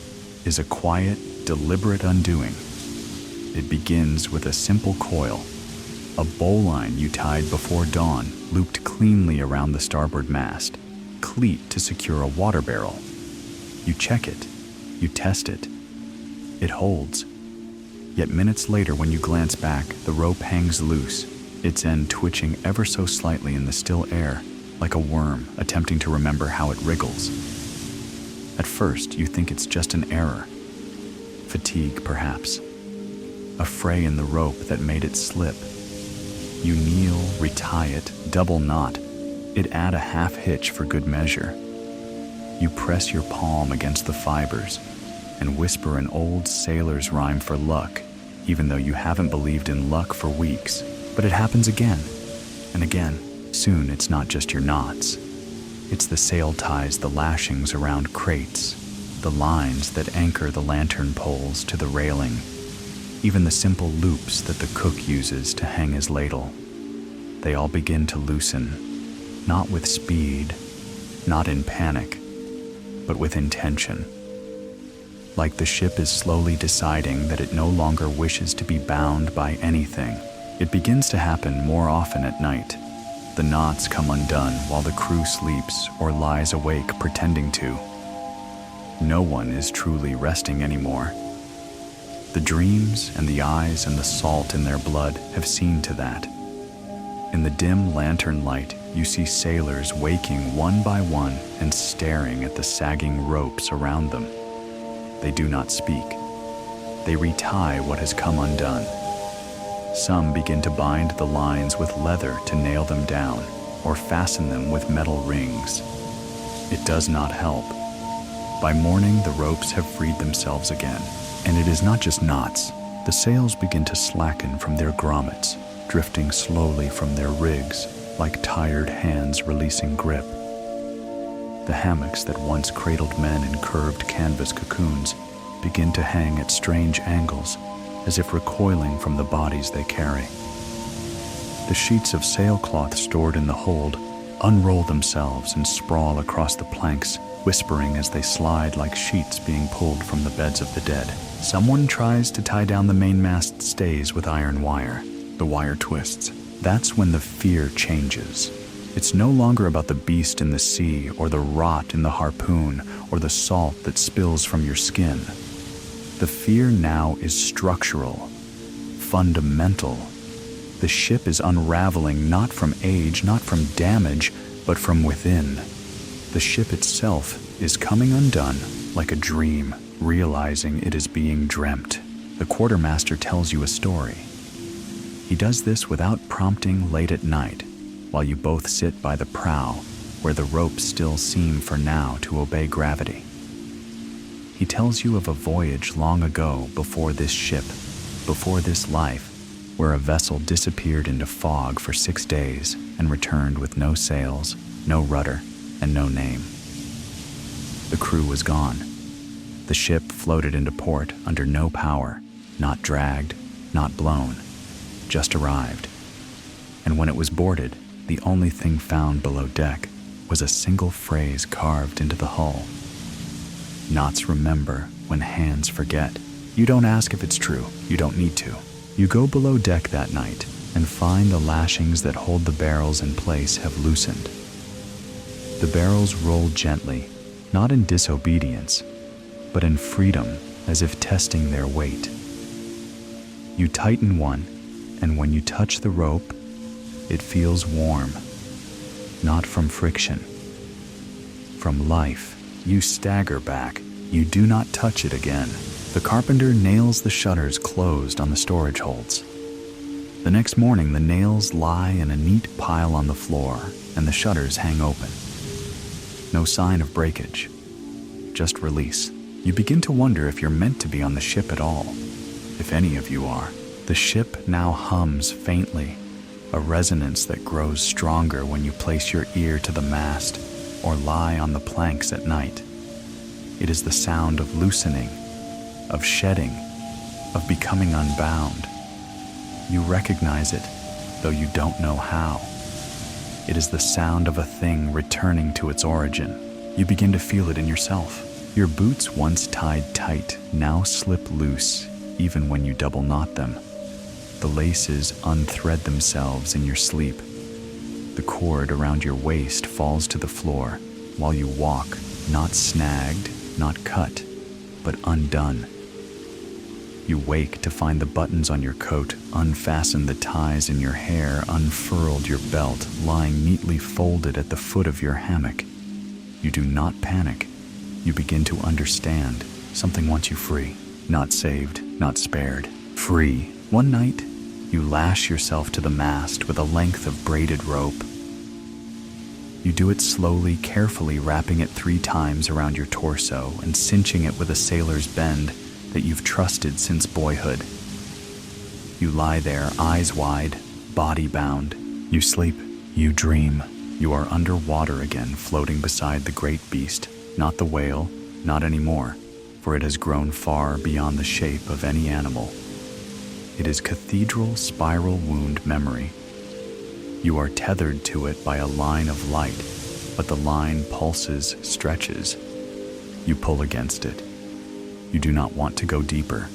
is a quiet, deliberate undoing. It begins with a simple coil, a bowline you tied before dawn, looped cleanly around the starboard mast, cleat to secure a water barrel. You check it, you test it. It holds. Yet minutes later, when you glance back, the rope hangs loose, its end twitching ever so slightly in the still air, like a worm attempting to remember how it wriggles. At first, you think it's just an error. Fatigue, perhaps. A fray in the rope that made it slip. You kneel, retie it, double knot. It add a half hitch for good measure. You press your palm against the fibers and whisper an old sailor's rhyme for luck, even though you haven't believed in luck for weeks. But it happens again and again. Soon it's not just your knots. It's the sail ties, the lashings around crates, the lines that anchor the lantern poles to the railing, even the simple loops that the cook uses to hang his ladle. They all begin to loosen, not with speed, not in panic, but with intention. Like the ship is slowly deciding that it no longer wishes to be bound by anything. It begins to happen more often at night. The knots come undone while the crew sleeps or lies awake pretending to. No one is truly resting anymore. The dreams and the eyes and the salt in their blood have seen to that. In the dim lantern light, you see sailors waking one by one and staring at the sagging ropes around them. They do not speak. They retie what has come undone. Some begin to bind the lines with leather to nail them down, or fasten them with metal rings. It does not help. By morning, the ropes have freed themselves again. And it is not just knots. The sails begin to slacken from their grommets, drifting slowly from their rigs, like tired hands releasing grip. The hammocks that once cradled men in curved canvas cocoons begin to hang at strange angles, as if recoiling from the bodies they carry. The sheets of sailcloth stored in the hold unroll themselves and sprawl across the planks, whispering as they slide like sheets being pulled from the beds of the dead. Someone tries to tie down the mainmast stays with iron wire. The wire twists. That's when the fear changes. It's no longer about the beast in the sea or the rot in the harpoon or the salt that spills from your skin. The fear now is structural, fundamental. The ship is unraveling not from age, not from damage, but from within. The ship itself is coming undone like a dream, realizing it is being dreamt. The quartermaster tells you a story. He does this without prompting late at night, while you both sit by the prow, where the ropes still seem for now to obey gravity. He tells you of a voyage long ago before this ship, before this life, where a vessel disappeared into fog for 6 days and returned with no sails, no rudder, and no name. The crew was gone. The ship floated into port under no power, not dragged, not blown, just arrived. And when it was boarded, the only thing found below deck was a single phrase carved into the hull. Knots remember when hands forget. You don't ask if it's true. You don't need to. You go below deck that night and find the lashings that hold the barrels in place have loosened. The barrels roll gently, not in disobedience, but in freedom, as if testing their weight. You tighten one, and when you touch the rope, it feels warm, not from friction, from life. You stagger back. You do not touch it again. The carpenter nails the shutters closed on the storage holds. The next morning, the nails lie in a neat pile on the floor, and the shutters hang open. No sign of breakage, just release. You begin to wonder if you're meant to be on the ship at all, if any of you are. The ship now hums faintly, a resonance that grows stronger when you place your ear to the mast or lie on the planks at night. It is the sound of loosening, of shedding, of becoming unbound. You recognize it, though you don't know how. It is the sound of a thing returning to its origin. You begin to feel it in yourself. Your boots, once tied tight, now slip loose, even when you double knot them. The laces unthread themselves in your sleep. The cord around your waist falls to the floor while you walk, not snagged, not cut, but undone. You wake to find the buttons on your coat, unfastened the ties in your hair, unfurled your belt, lying neatly folded at the foot of your hammock. You do not panic. You begin to understand. Something wants you free, not saved, not spared. Free. One night, you lash yourself to the mast with a length of braided rope. You do it slowly, carefully wrapping it 3 times around your torso and cinching it with a sailor's bend that you've trusted since boyhood. You lie there, eyes wide, body bound. You sleep. You dream. You are underwater again, floating beside the great beast. Not the whale, not anymore, for it has grown far beyond the shape of any animal. It is cathedral spiral wound memory. You are tethered to it by a line of light, but the line pulses, stretches. You pull against it. You do not want to go deeper.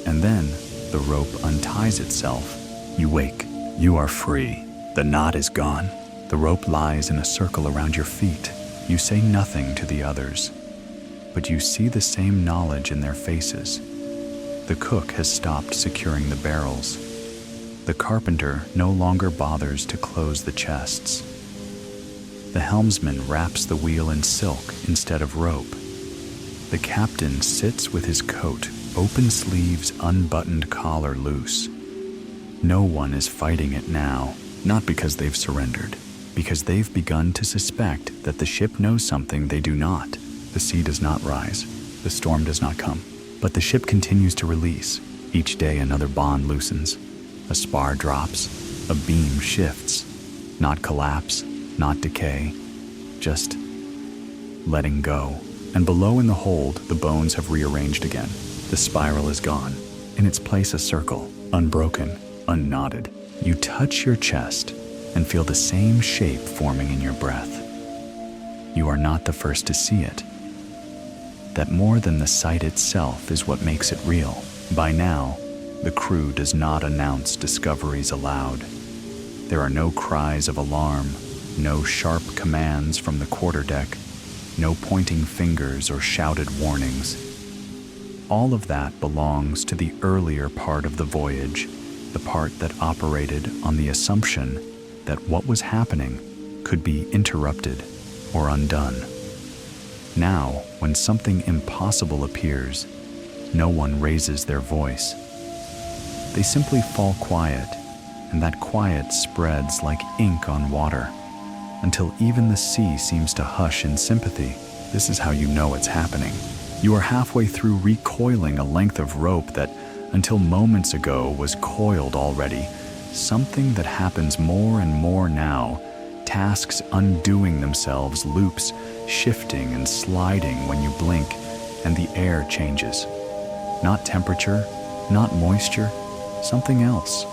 And then the rope unties itself. You wake. You are free. The knot is gone. The rope lies in a circle around your feet. You say nothing to the others, but you see the same knowledge in their faces. The cook has stopped securing the barrels. The carpenter no longer bothers to close the chests. The helmsman wraps the wheel in silk instead of rope. The captain sits with his coat, open sleeves, unbuttoned collar loose. No one is fighting it now, not because they've surrendered, because they've begun to suspect that the ship knows something they do not. The sea does not rise, the storm does not come, but the ship continues to release. Each day another bond loosens, a spar drops, a beam shifts. Not collapse, not decay, just letting go. And below in the hold, the bones have rearranged again. The spiral is gone. In its place, a circle, unbroken, unknotted. You touch your chest and feel the same shape forming in your breath. You are not the first to see it. That more than the sight itself is what makes it real. By now, the crew does not announce discoveries aloud. There are no cries of alarm, no sharp commands from the quarterdeck, no pointing fingers or shouted warnings. All of that belongs to the earlier part of the voyage, the part that operated on the assumption that what was happening could be interrupted or undone. Now, when something impossible appears, no one raises their voice. They simply fall quiet, and that quiet spreads like ink on water, until even the sea seems to hush in sympathy. This is how you know it's happening. You are halfway through recoiling a length of rope that, until moments ago, was coiled already. Something that happens more and more now, tasks undoing themselves, loops shifting and sliding when you blink, and the air changes. Not temperature, not moisture, something else.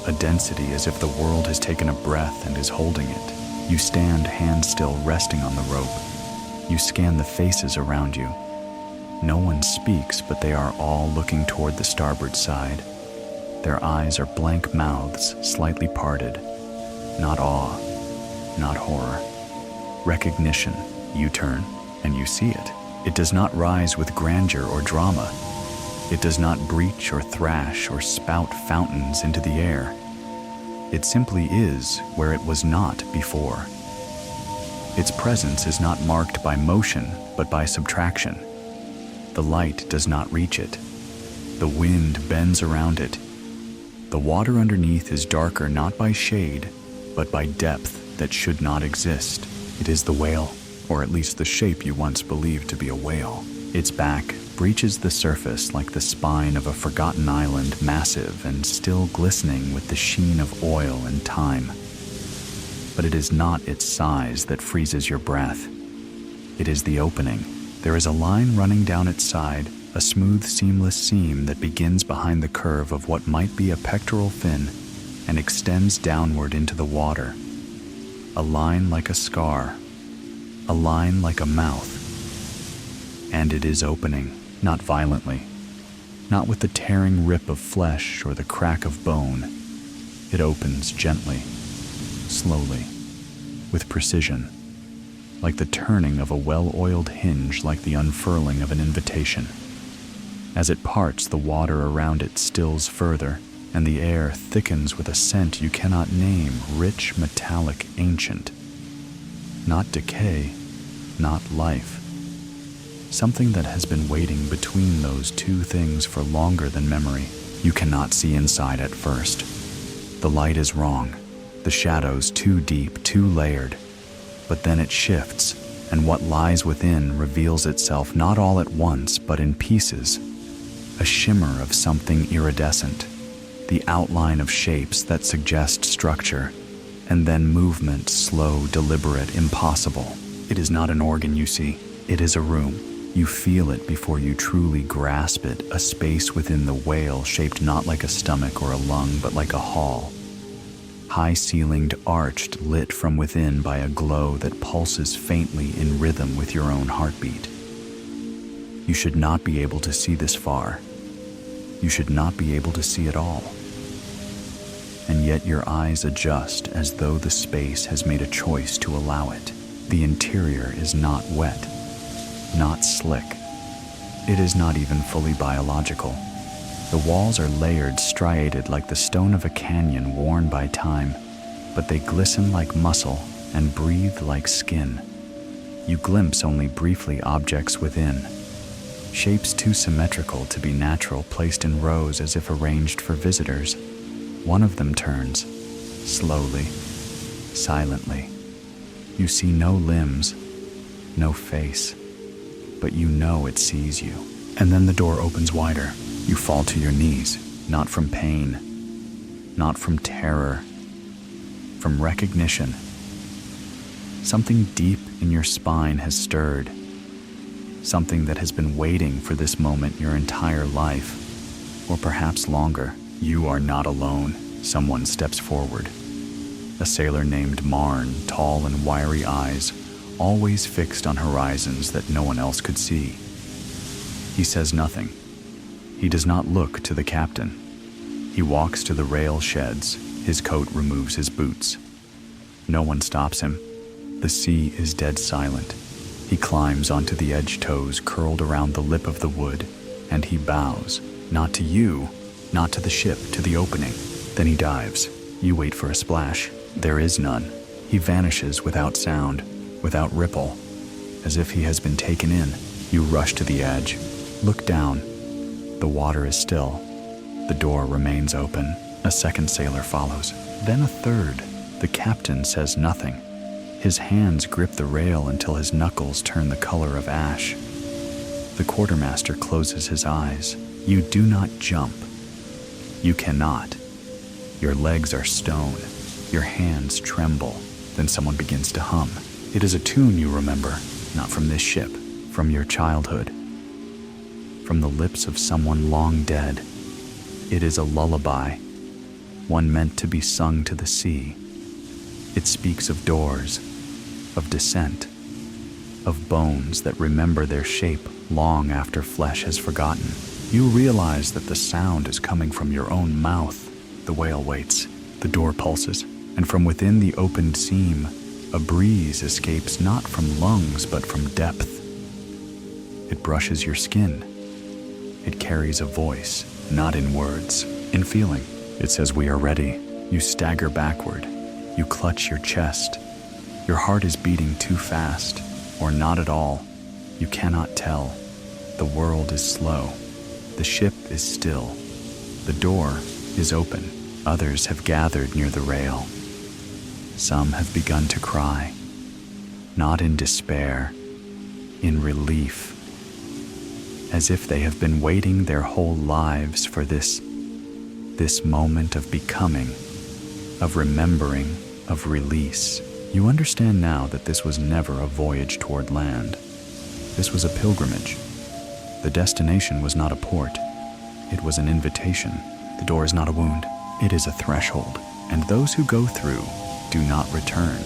A density as if the world has taken a breath and is holding it. You stand hands still resting on the rope. You scan the faces around you. No one speaks, but they are all looking toward the starboard side. Their eyes are blank mouths, slightly parted. Not awe, not horror. Recognition. You turn, and you see it. It does not rise with grandeur or drama. It does not breach or thrash or spout fountains into the air. It simply is where it was not before. Its presence is not marked by motion, but by subtraction. The light does not reach it. The wind bends around it. The water underneath is darker not by shade, but by depth that should not exist. It is the whale, or at least the shape you once believed to be a whale. Its back breaches the surface like the spine of a forgotten island, massive and still glistening with the sheen of oil and time. But it is not its size that freezes your breath. It is the opening. There is a line running down its side, a smooth, seamless seam that begins behind the curve of what might be a pectoral fin and extends downward into the water. A line like a scar, a line like a mouth. And it is opening, not violently, not with the tearing rip of flesh or the crack of bone. It opens gently, slowly, with precision, like the turning of a well-oiled hinge, like the unfurling of an invitation. As it parts, the water around it stills further, and the air thickens with a scent you cannot name, rich, metallic, ancient. Not decay, not life. Something that has been waiting between those two things for longer than memory. You cannot see inside at first. The light is wrong, the shadows too deep, too layered. But then it shifts, and what lies within reveals itself not all at once, but in pieces. A shimmer of something iridescent, the outline of shapes that suggest structure, and then movement, slow, deliberate, impossible. It is not an organ you see, it is a room. You feel it before you truly grasp it, a space within the whale shaped not like a stomach or a lung, but like a hall. High-ceilinged, arched, lit from within by a glow that pulses faintly in rhythm with your own heartbeat. You should not be able to see this far. You should not be able to see at all. And yet your eyes adjust as though the space has made a choice to allow it. The interior is not wet, not slick. It is not even fully biological. The walls are layered, striated like the stone of a canyon worn by time, but they glisten like muscle and breathe like skin. You glimpse only briefly objects within. Shapes too symmetrical to be natural, placed in rows as if arranged for visitors. One of them turns, slowly, silently. You see no limbs, no face, but you know it sees you. And then the door opens wider. You fall to your knees, not from pain, not from terror, from recognition. Something deep in your spine has stirred, something that has been waiting for this moment your entire life, or perhaps longer. You are not alone. Someone steps forward. A sailor named Marn, tall and wiry eyes, always fixed on horizons that no one else could see. He says nothing. He does not look to the captain. He walks to the rail sheds. His coat removes his boots. No one stops him. The sea is dead silent. He climbs onto the edge toes curled around the lip of the wood, and he bows, not to you, not to the ship, to the opening. Then he dives. You wait for a splash. There is none. He vanishes without sound, without ripple, as if he has been taken in. You rush to the edge. Look down. The water is still. The door remains open. A second sailor follows. Then a third. The captain says nothing. His hands grip the rail until his knuckles turn the color of ash. The quartermaster closes his eyes. You do not jump. You cannot. Your legs are stone. Your hands tremble. Then someone begins to hum. It is a tune you remember, not from this ship, from your childhood, from the lips of someone long dead. It is a lullaby, one meant to be sung to the sea. It speaks of doors, of descent, of bones that remember their shape long after flesh has forgotten. You realize that the sound is coming from your own mouth. The whale waits. The door pulses, and from within the opened seam, a breeze escapes not from lungs but from depth. It brushes your skin. It carries a voice, not in words, in feeling. It says, "We are ready." You stagger backward. You clutch your chest. Your heart is beating too fast, or not at all. You cannot tell. The world is slow. The ship is still. The door is open. Others have gathered near the rail. Some have begun to cry, not in despair, in relief, as if they have been waiting their whole lives for this moment of becoming, of remembering, of release. You understand now that this was never a voyage toward land. This was a pilgrimage. The destination was not a port. It was an invitation. The door is not a wound. It is a threshold, and those who go through do not return.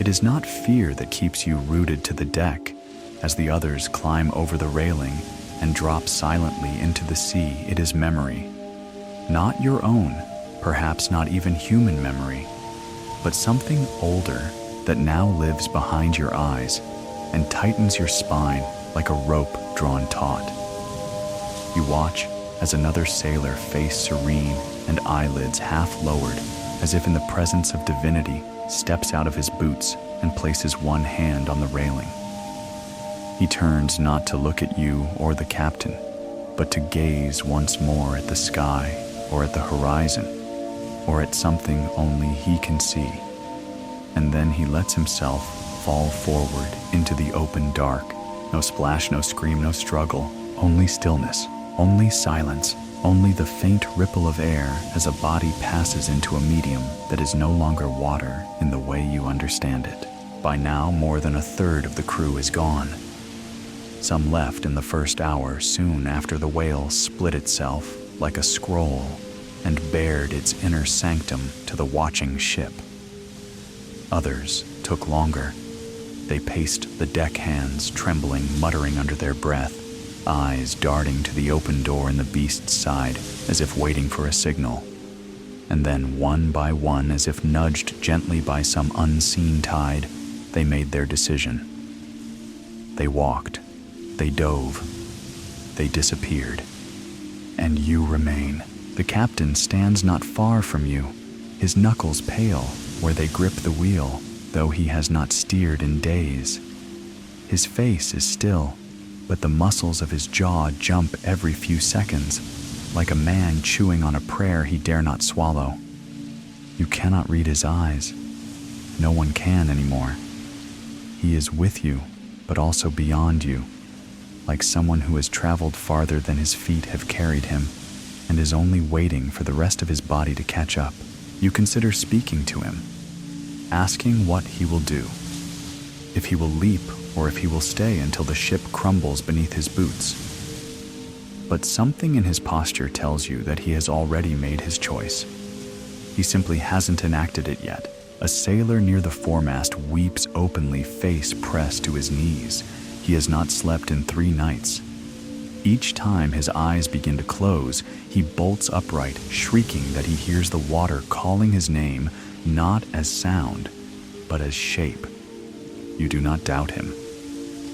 It is not fear that keeps you rooted to the deck as the others climb over the railing and drop silently into the sea. It is memory. Not your own, perhaps not even human memory, but something older that now lives behind your eyes and tightens your spine like a rope drawn taut. You watch as another sailor, face serene and eyelids half lowered, as if in the presence of divinity, steps out of his boots and places one hand on the railing. He turns not to look at you or the captain, but to gaze once more at the sky or at the horizon, or at something only he can see. And then he lets himself fall forward into the open dark. No splash, no scream, no struggle, only stillness, only silence, only the faint ripple of air as a body passes into a medium that is no longer water in the way you understand it. By now, more than a third of the crew is gone. Some left in the first hour soon after the whale split itself like a scroll and bared its inner sanctum to the watching ship. Others took longer. They paced the deckhands, trembling, muttering under their breath, eyes darting to the open door in the beast's side as if waiting for a signal. And then, one by one, as if nudged gently by some unseen tide, they made their decision. They walked. They dove. They disappeared. And you remain. The captain stands not far from you, his knuckles pale where they grip the wheel, though he has not steered in days. His face is still, but the muscles of his jaw jump every few seconds, like a man chewing on a prayer he dare not swallow. You cannot read his eyes. No one can anymore. He is with you, but also beyond you, like someone who has traveled farther than his feet have carried him and is only waiting for the rest of his body to catch up. You consider speaking to him, asking what he will do, if he will leap or if he will stay until the ship crumbles beneath his boots. But something in his posture tells you that he has already made his choice. He simply hasn't enacted it yet. A sailor near the foremast weeps openly, face pressed to his knees. He has not slept in 3 nights. Each time his eyes begin to close, he bolts upright, shrieking that he hears the water calling his name, not as sound, but as shape. You do not doubt him.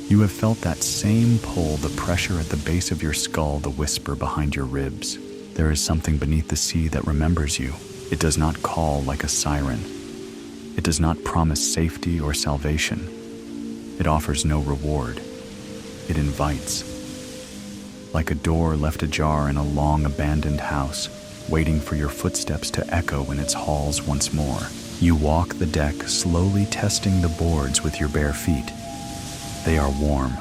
You have felt that same pull, the pressure at the base of your skull, the whisper behind your ribs. There is something beneath the sea that remembers you. It does not call like a siren. It does not promise safety or salvation. It offers no reward. It invites. Like a door left ajar in a long abandoned house, waiting for your footsteps to echo in its halls once more. You walk the deck, slowly testing the boards with your bare feet. They are warm,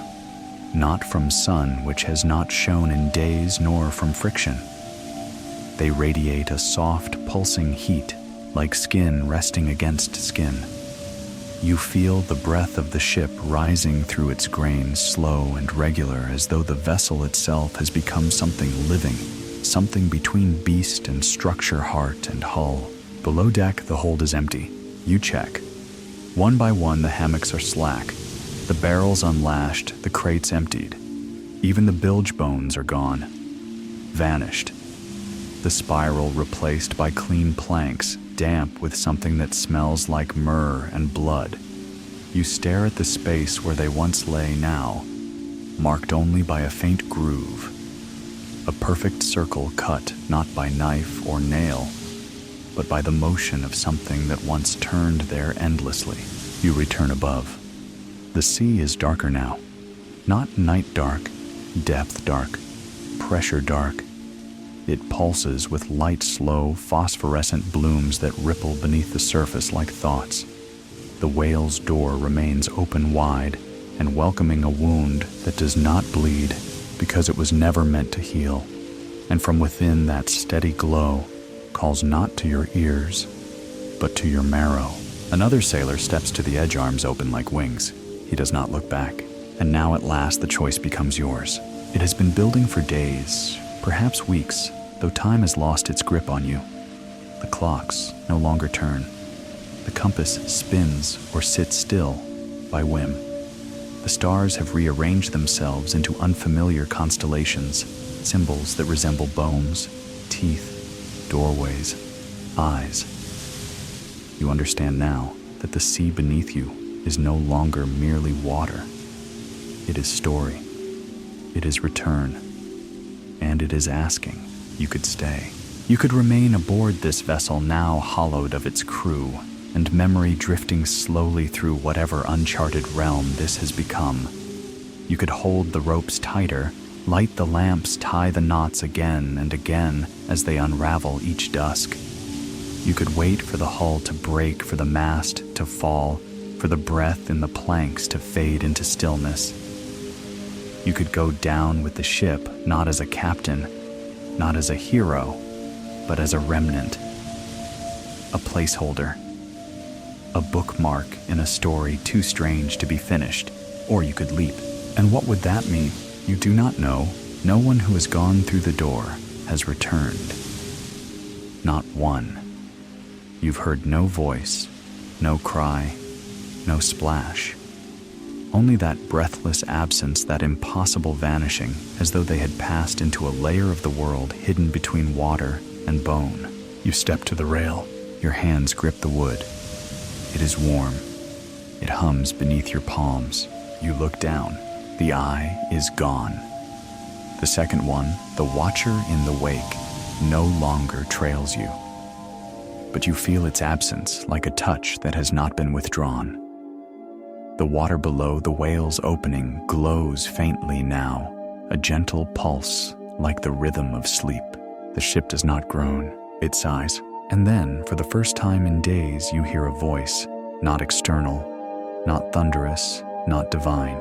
not from sun which has not shone in days, nor from friction. They radiate a soft, pulsing heat, like skin resting against skin. You feel the breath of the ship rising through its grain, slow and regular, as though the vessel itself has become something living, something between beast and structure, heart and hull. Below deck, the hold is empty. You check. One by one, the hammocks are slack, the barrels unlashed, the crates emptied. Even the bilge bones are gone, vanished. The spiral replaced by clean planks, damp with something that smells like myrrh and blood. You stare at the space where they once lay now, marked only by a faint groove, a perfect circle cut not by knife or nail, but by the motion of something that once turned there endlessly. You return above. The sea is darker now. Not night dark, depth dark, pressure dark. It pulses with light, slow, phosphorescent blooms that ripple beneath the surface like thoughts. The whale's door remains open wide and welcoming a wound that does not bleed because it was never meant to heal. And from within, that steady glow calls not to your ears, but to your marrow. Another sailor steps to the edge, arms open like wings. He does not look back. And now at last the choice becomes yours. It has been building for days, perhaps weeks, though time has lost its grip on you. The clocks no longer turn. The compass spins or sits still by whim. The stars have rearranged themselves into unfamiliar constellations, symbols that resemble bones, teeth, doorways, eyes. You understand now that the sea beneath you is no longer merely water. It is story. It is return. And it is asking. You could stay. You could remain aboard this vessel now hollowed of its crew, and memory drifting slowly through whatever uncharted realm this has become. You could hold the ropes tighter, light the lamps, tie the knots again and again as they unravel each dusk. You could wait for the hull to break, for the mast to fall, for the breath in the planks to fade into stillness. You could go down with the ship, not as a captain, not as a hero, but as a remnant, a placeholder, a bookmark in a story too strange to be finished. Or you could leap. And what would that mean? You do not know. No one who has gone through the door has returned. Not one. You've heard no voice, no cry, no splash. Only that breathless absence, that impossible vanishing, as though they had passed into a layer of the world hidden between water and bone. You step to the rail. Your hands grip the wood. It is warm. It hums beneath your palms. You look down. The eye is gone. The second one, the watcher in the wake, no longer trails you. But you feel its absence like a touch that has not been withdrawn. The water below the whale's opening glows faintly now, a gentle pulse like the rhythm of sleep. The ship does not groan, it sighs. And then, for the first time in days, you hear a voice, not external, not thunderous, not divine.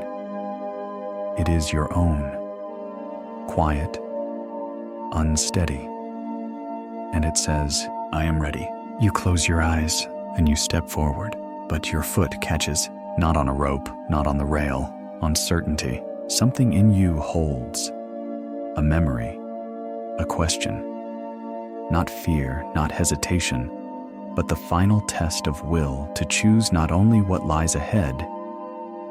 It is your own, quiet, unsteady. And it says, I am ready. You close your eyes and you step forward, but your foot catches, not on a rope, not on the rail, on certainty. Something in you holds. A memory, a question. Not fear, not hesitation, but the final test of will to choose not only what lies ahead,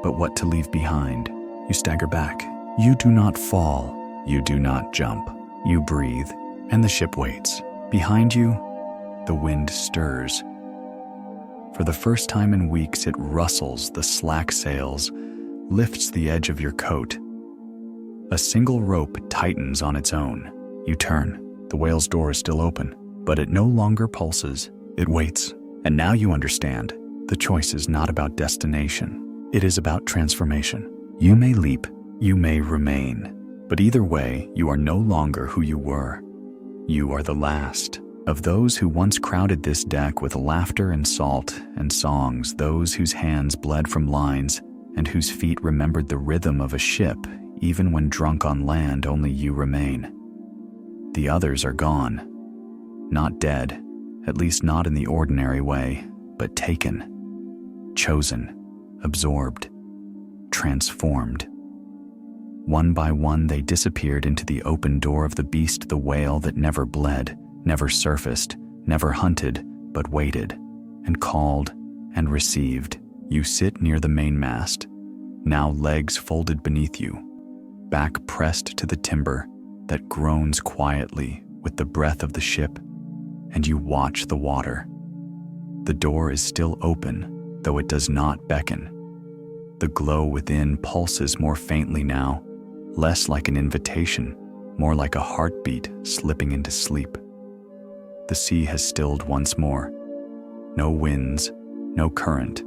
but what to leave behind. You stagger back. You do not fall. You do not jump. You breathe, and the ship waits. Behind you, the wind stirs. For the first time in weeks, it rustles the slack sails, lifts the edge of your coat. A single rope tightens on its own. You turn. The whale's door is still open, but it no longer pulses. It waits. And now you understand. The choice is not about destination. It is about transformation. You may leap. You may remain. But either way, you are no longer who you were. You are the last of those who once crowded this deck with laughter and salt and songs, those whose hands bled from lines and whose feet remembered the rhythm of a ship. Even when drunk on land, only you remain. The others are gone. Not dead, at least not in the ordinary way, but taken, chosen, absorbed, transformed. One by one, they disappeared into the open door of the beast, the whale that never bled, never surfaced, never hunted, but waited, and called, and received. You sit near the mainmast, now legs folded beneath you, back pressed to the timber that groans quietly with the breath of the ship, and you watch the water. The door is still open, though it does not beckon. The glow within pulses more faintly now, less like an invitation, more like a heartbeat slipping into sleep. The sea has stilled once more. No winds, no current,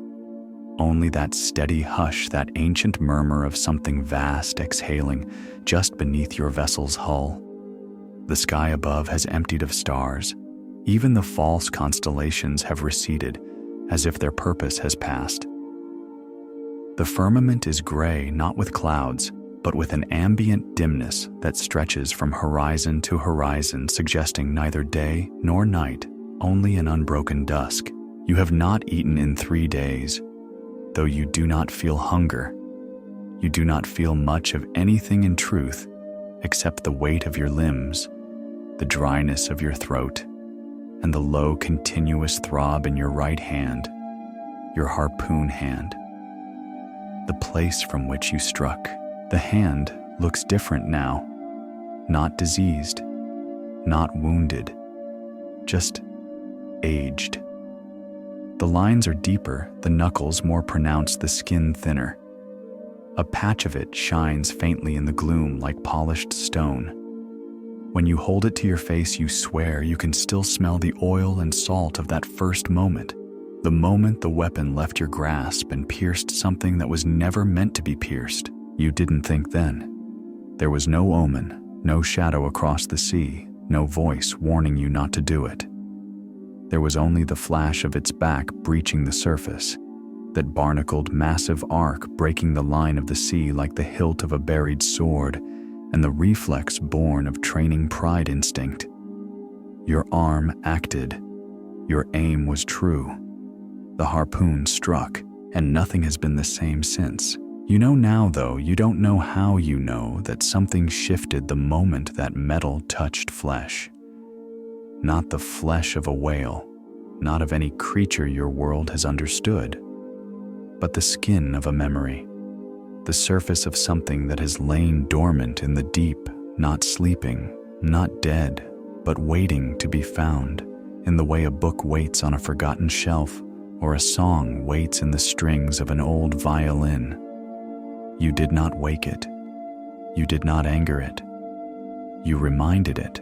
only that steady hush, that ancient murmur of something vast exhaling just beneath your vessel's hull. The sky above has emptied of stars. Even the false constellations have receded, as if their purpose has passed. The firmament is gray, not with clouds, but with an ambient dimness that stretches from horizon to horizon, suggesting neither day nor night, only an unbroken dusk. You have not eaten in 3 days, though you do not feel hunger. You do not feel much of anything in truth, except the weight of your limbs, the dryness of your throat, and the low continuous throb in your right hand, your harpoon hand. The place from which you struck. The hand looks different now, not diseased, not wounded, just aged. The lines are deeper, the knuckles more pronounced, the skin thinner. A patch of it shines faintly in the gloom like polished stone. When you hold it to your face, you swear you can still smell the oil and salt of that first moment, the moment the weapon left your grasp and pierced something that was never meant to be pierced. You didn't think then. There was no omen, no shadow across the sea, no voice warning you not to do it. There was only the flash of its back breaching the surface, that barnacled massive arc breaking the line of the sea like the hilt of a buried sword, and the reflex born of training pride instinct. Your arm acted. Your aim was true. The harpoon struck, and nothing has been the same since. You know now, though, you don't know how you know that something shifted the moment that metal touched flesh. Not the flesh of a whale, not of any creature your world has understood, but the skin of a memory, the surface of something that has lain dormant in the deep, not sleeping, not dead, but waiting to be found, in the way a book waits on a forgotten shelf, or a song waits in the strings of an old violin. You did not wake it. You did not anger it. You reminded it.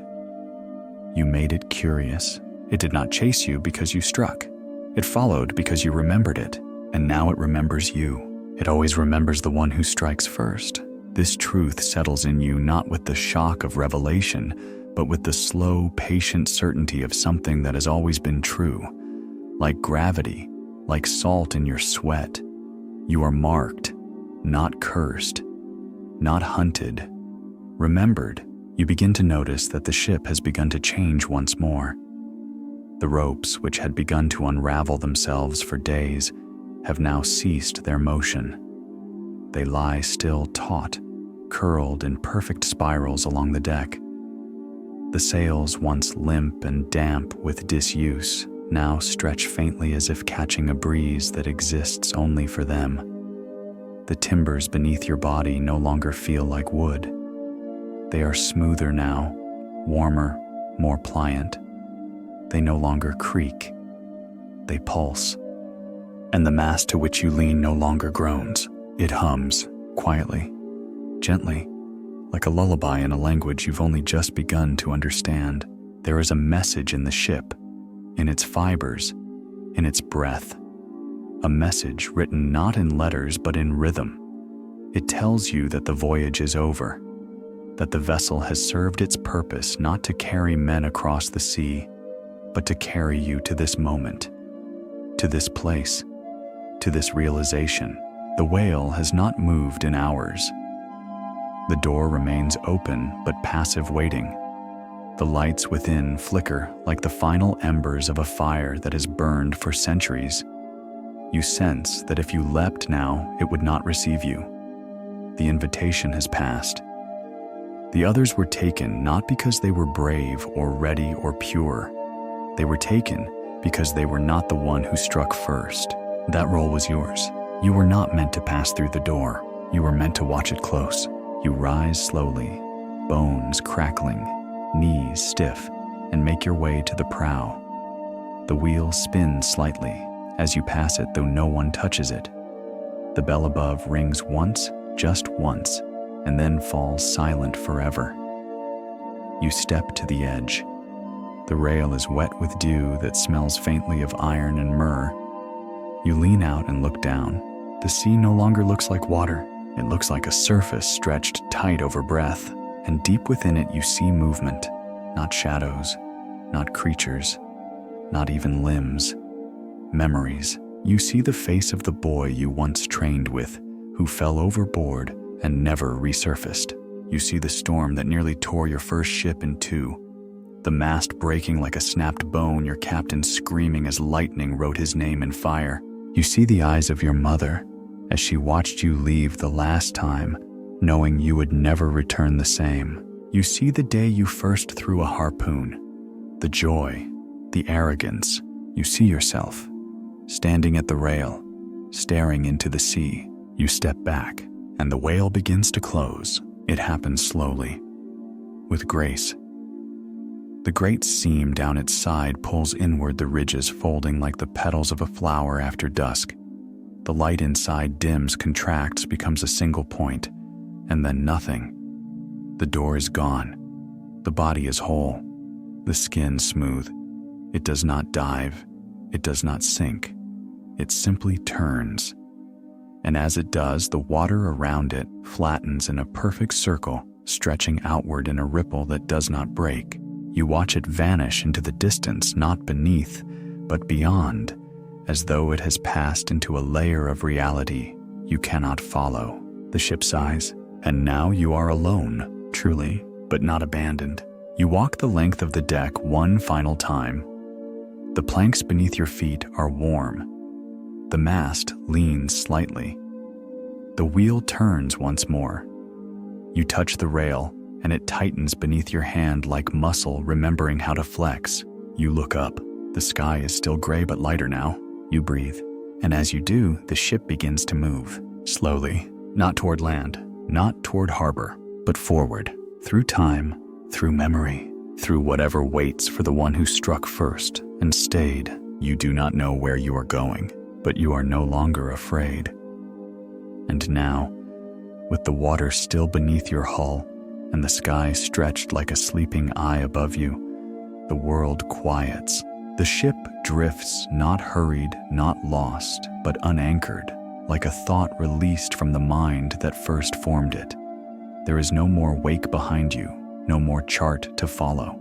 You made it curious. It did not chase you because you struck. It followed because you remembered it, and now it remembers you. It always remembers the one who strikes first. This truth settles in you not with the shock of revelation, but with the slow, patient certainty of something that has always been true. Like gravity, like salt in your sweat. You are marked, not cursed, not hunted, remembered. You begin to notice that the ship has begun to change once more. The ropes, which had begun to unravel themselves for days, have now ceased their motion. They lie still taut, curled in perfect spirals along the deck. The sails, once limp and damp with disuse, now stretch faintly as if catching a breeze that exists only for them. The timbers beneath your body no longer feel like wood. They are smoother now, warmer, more pliant. They no longer creak. They pulse. And the mast to which you lean no longer groans. It hums, quietly, gently, like a lullaby in a language you've only just begun to understand. There is a message in the ship, in its fibers, in its breath. A message written not in letters but in rhythm. It tells you that the voyage is over, that the vessel has served its purpose not to carry men across the sea, but to carry you to this moment, to this place, to this realization. The whale has not moved in hours. The door remains open but passive waiting. The lights within flicker like the final embers of a fire that has burned for centuries. You sense that if you leapt now, it would not receive you. The invitation has passed. The others were taken not because they were brave or ready or pure. They were taken because they were not the one who struck first. That role was yours. You were not meant to pass through the door. You were meant to watch it close. You rise slowly, bones crackling, knees stiff, and make your way to the prow. The wheel spins slightly as you pass it, though no one touches it. The bell above rings once, just once, and then falls silent forever. You step to the edge. The rail is wet with dew that smells faintly of iron and myrrh. You lean out and look down. The sea no longer looks like water. It looks like a surface stretched tight over breath, and deep within it you see movement, not shadows, not creatures, not even limbs. Memories. You see the face of the boy you once trained with, who fell overboard and never resurfaced. You see the storm that nearly tore your first ship in two, the mast breaking like a snapped bone, your captain screaming as lightning wrote his name in fire. You see the eyes of your mother as she watched you leave the last time, knowing you would never return the same. You see the day you first threw a harpoon, the joy, the arrogance. You see yourself, standing at the rail, staring into the sea. You step back, and the whale begins to close. It happens slowly, with grace. The great seam down its side pulls inward, the ridges folding like the petals of a flower after dusk. The light inside dims, contracts, becomes a single point, and then nothing. The door is gone. The body is whole, the skin smooth. It does not dive. It does not sink. It simply turns. And as it does, the water around it flattens in a perfect circle, stretching outward in a ripple that does not break. You watch it vanish into the distance, not beneath, but beyond, as though it has passed into a layer of reality you cannot follow. The ship sighs, and now you are alone, truly, but not abandoned. You walk the length of the deck one final time. The planks beneath your feet are warm. The mast leans slightly. The wheel turns once more. You touch the rail, and it tightens beneath your hand like muscle remembering how to flex. You look up. The sky is still gray but lighter now. You breathe, and as you do, the ship begins to move, slowly, not toward land, not toward harbor, but forward, through time, through memory, through whatever waits for the one who struck first and stayed. You do not know where you are going, but you are no longer afraid. And now, with the water still beneath your hull and the sky stretched like a sleeping eye above you, the world quiets. The ship drifts, not hurried, not lost, but unanchored, like a thought released from the mind that first formed it. There is no more wake behind you, no more chart to follow.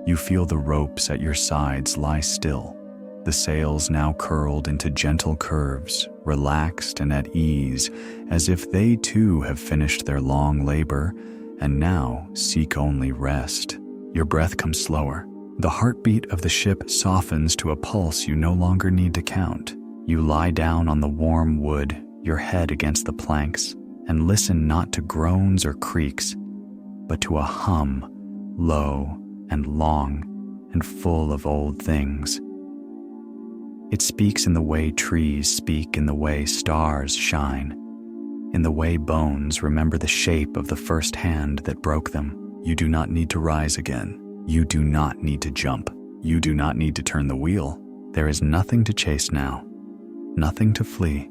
You feel the ropes at your sides lie still, the sails now curled into gentle curves, relaxed and at ease, as if they too have finished their long labor and now seek only rest. Your breath comes slower, The heartbeat of the ship softens to a pulse you no longer need to count. You lie down on the warm wood, your head against the planks, and listen not to groans or creaks, but to a hum, low and long and full of old things. It speaks in the way trees speak, in the way stars shine, in the way bones remember the shape of the first hand that broke them. You do not need to rise again. You do not need to jump. You do not need to turn the wheel. There is nothing to chase now, nothing to flee,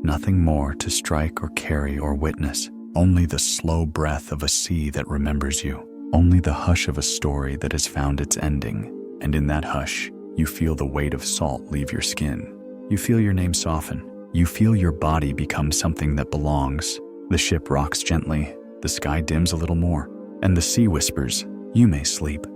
nothing more to strike or carry or witness. Only the slow breath of a sea that remembers you. Only the hush of a story that has found its ending. And in that hush, you feel the weight of salt leave your skin. You feel your name soften. You feel your body become something that belongs. The ship rocks gently, the sky dims a little more, and the sea whispers, "You may sleep."